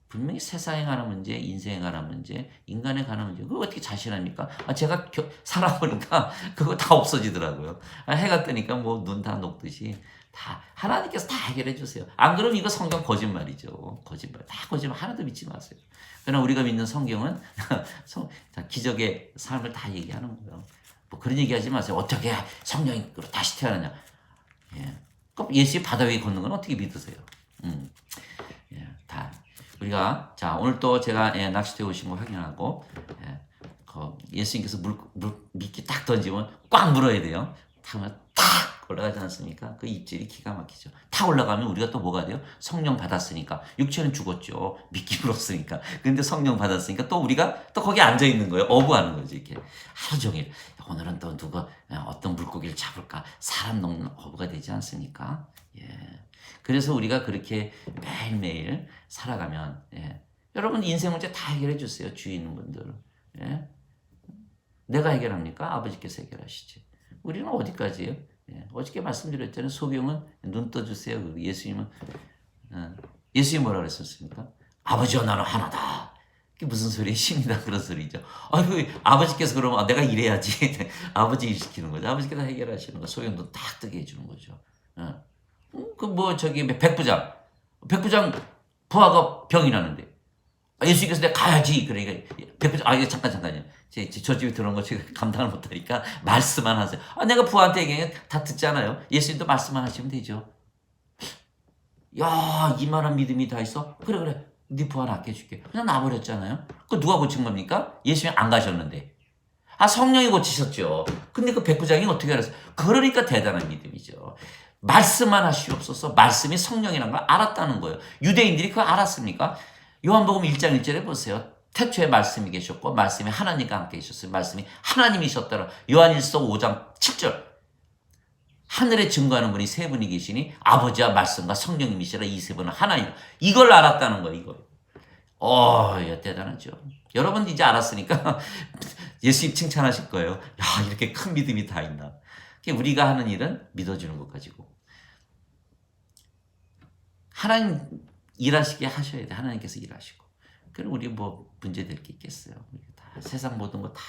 Speaker 1: 분명히 세상에 관한 문제, 인생에 관한 문제, 인간에 관한 문제. 그거 어떻게 자신합니까? 제가 살아보니까 그거 다 없어지더라고요. 해가 뜨니까 눈 다 녹듯이 다 하나님께서 다 해결해 주세요. 안 그러면 이거 성경 거짓말이죠. 거짓말. 다 거짓말. 하나도 믿지 마세요. 그러나 우리가 믿는 성경은 기적의 삶을 다 얘기하는 거예요. 그런 얘기 하지 마세요. 어떻게 성령이 다시 태어나냐. 그럼 예수의 바다 위에 걷는 건 어떻게 믿으세요? 다. 우리가, 오늘 또 제가 낚시대 오신 거 확인하고, 예수님께서 미끼 딱 던지면 꽉 물어야 돼요. 타면 탁 올라가지 않습니까? 그 입질이 기가 막히죠. 탁 올라가면 우리가 또 뭐가 돼요? 성령 받았으니까. 육체는 죽었죠. 미끼 물었으니까. 근데 성령 받았으니까 또 우리가 또 거기 앉아 있는 거예요. 어부하는 거죠. 이렇게 하루 종일. 오늘은 또 누가 어떤 물고기를 잡을까? 사람 녹는 어부가 되지 않습니까? 그래서 우리가 그렇게 매일매일 살아가면, 여러분 인생 문제 다 해결해 주세요. 주위 있는 분들. 내가 해결합니까? 아버지께서 해결하시지. 우리는 어디까지예요? 어저께 말씀드렸잖아요. 소경은 눈 떠주세요. 예수님은 예수님이 뭐라 그랬었습니까? 아버지와 나는 하나다. 그게 무슨 소리예요? 신이다 그런 소리죠. 아버지께서 그러면 내가 이래야지. 아버지 일 시키는 거죠. 아버지께서 해결하시는 거. 소경 눈 딱 뜨게 해주는 거죠. 백부장 부하가 병이 나는데 예수님께서 내가 가야지. 그러니까 백부장 잠깐요. 저 집에 들어온 거 제가 감당을 못하니까 말씀만 하세요. 내가 부하한테 얘기하면 다 듣잖아요. 예수님도 말씀만 하시면 되죠. 야, 이만한 믿음이 다 있어? 그래. 네 부하는 아껴줄게. 그냥 놔버렸잖아요. 그 누가 고친 겁니까? 예수님 안 가셨는데. 성령이 고치셨죠. 근데 그 백부장이 어떻게 알았어요? 그러니까 대단한 믿음이죠. 말씀만 하시옵소서. 말씀이 성령이라는 걸 알았다는 거예요. 유대인들이 그거 알았습니까? 요한복음 1장 1절에 보세요. 태초에 말씀이 계셨고 말씀이 하나님과 함께 계셨어요. 말씀이 하나님이셨더라. 요한일서 5장 7절. 하늘에 증거하는 분이 세 분이 계시니 아버지와 말씀과 성령님이시라. 이 세 분은 하나이라. 이걸 알았다는 거예요. 이거. 대단하죠. 여러분 이제 알았으니까 예수님 칭찬하실 거예요. 야, 이렇게 큰 믿음이 다 있나. 우리가 하는 일은 믿어주는 것 가지고 하나님 일하시게 하셔야 돼. 하나님께서 일하시고 그럼 우리 뭐 문제될 게 있겠어요. 우리 다 세상 모든 거 다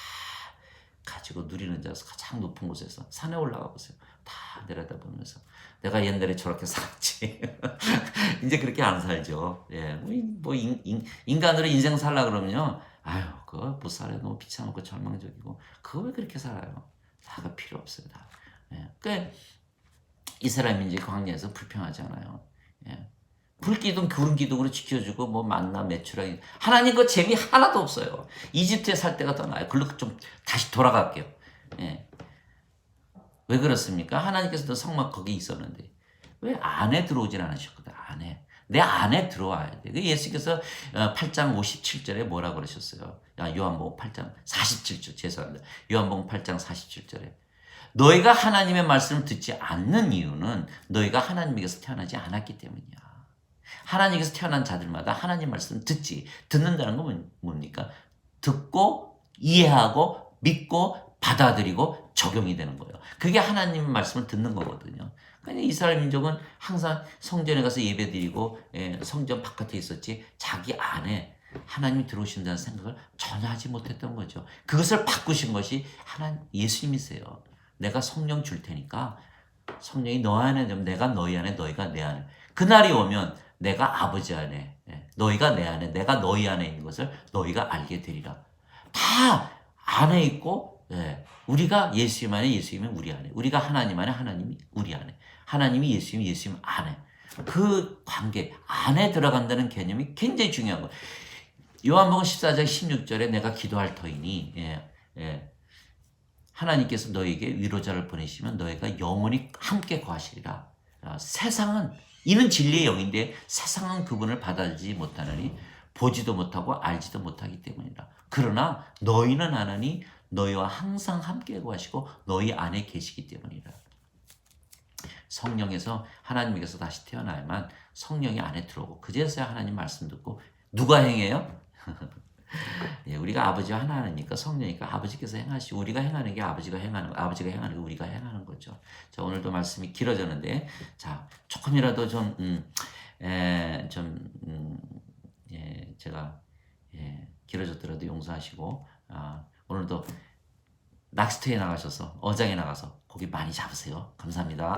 Speaker 1: 가지고 누리는 자서 가장 높은 곳에서 산에 올라가 보세요. 다 내려다보면서 내가 옛날에 저렇게 살았지. 이제 그렇게 안 살죠. 예, 뭐 인간으로 인생 살라 그러면요. 아유, 그거 못 살아요. 너무 비참하고 절망적이고 그거 왜 그렇게 살아요? 다가 필요 없어요. 다. 예, 그 이스라엘 민족이 광야에서 불평하지 않아요. 예. 불기둥 구름기둥으로 지켜주고 뭐 만나 매출하기 하나님 그 재미 하나도 없어요. 이집트에 살 때가 더 나아요. 글로 좀 다시 돌아갈게요. 예. 왜 그렇습니까? 하나님께서도 성막 거기 있었는데 왜 안에 들어오진 않으셨거든. 안에 내 안에 들어와야 돼. 예수께서 8장 57절에 뭐라 그러셨어요? 요한복음 8장 47절 죄송합니다. 요한복음 8장 47절에 너희가 하나님의 말씀을 듣지 않는 이유는 너희가 하나님에게서 태어나지 않았기 때문이야. 하나님께서 태어난 자들마다 하나님 말씀 듣는다는 건 뭡니까? 듣고 이해하고 믿고 받아들이고 적용이 되는 거예요. 그게 하나님 말씀을 듣는 거거든요. 그러니까 이스라엘 민족은 항상 성전에 가서 예배드리고 성전 바깥에 있었지 자기 안에 하나님이 들어오신다는 생각을 전혀 하지 못했던 거죠. 그것을 바꾸신 것이 예수님이세요. 내가 성령 줄 테니까 성령이 너 안에 되면 내가 너희 안에 너희가 내 안에 그날이 오면 내가 아버지 안에 너희가 내 안에 내가 너희 안에 있는 것을 너희가 알게 되리라. 다 안에 있고 우리가 예수님 안에 예수님이 우리 안에 우리가 하나님 안에 하나님이 우리 안에 하나님이 예수님 예수님 안에 그 관계 안에 들어간다는 개념이 굉장히 중요한 거예요. 요한복음 14장 16절에 내가 기도할 터이니 하나님께서 너에게 위로자를 보내시면 너희가 영원히 함께 거하시리라. 세상은 이는 진리의 영인데 세상은 그분을 받아들이지 못하느니 보지도 못하고 알지도 못하기 때문이라. 그러나 너희는 하나니 너희와 항상 함께 거하시고 너희 안에 계시기 때문이라. 성령에서 하나님에게서 다시 태어나야만 성령이 안에 들어오고 그제서야 하나님 말씀 듣고 누가 행해요? 예, 우리가 아버지와 하나니까 성령이니까 아버지께서 행하시고 우리가 행하는 게 아버지가 행하는 게 우리가 행하는 거죠. 자, 오늘도 말씀이 길어졌는데 자 조금이라도 제가 길어졌더라도 용서하시고 오늘도 낚시터에 나가셔서 어장에 나가서 고기 많이 잡으세요. 감사합니다.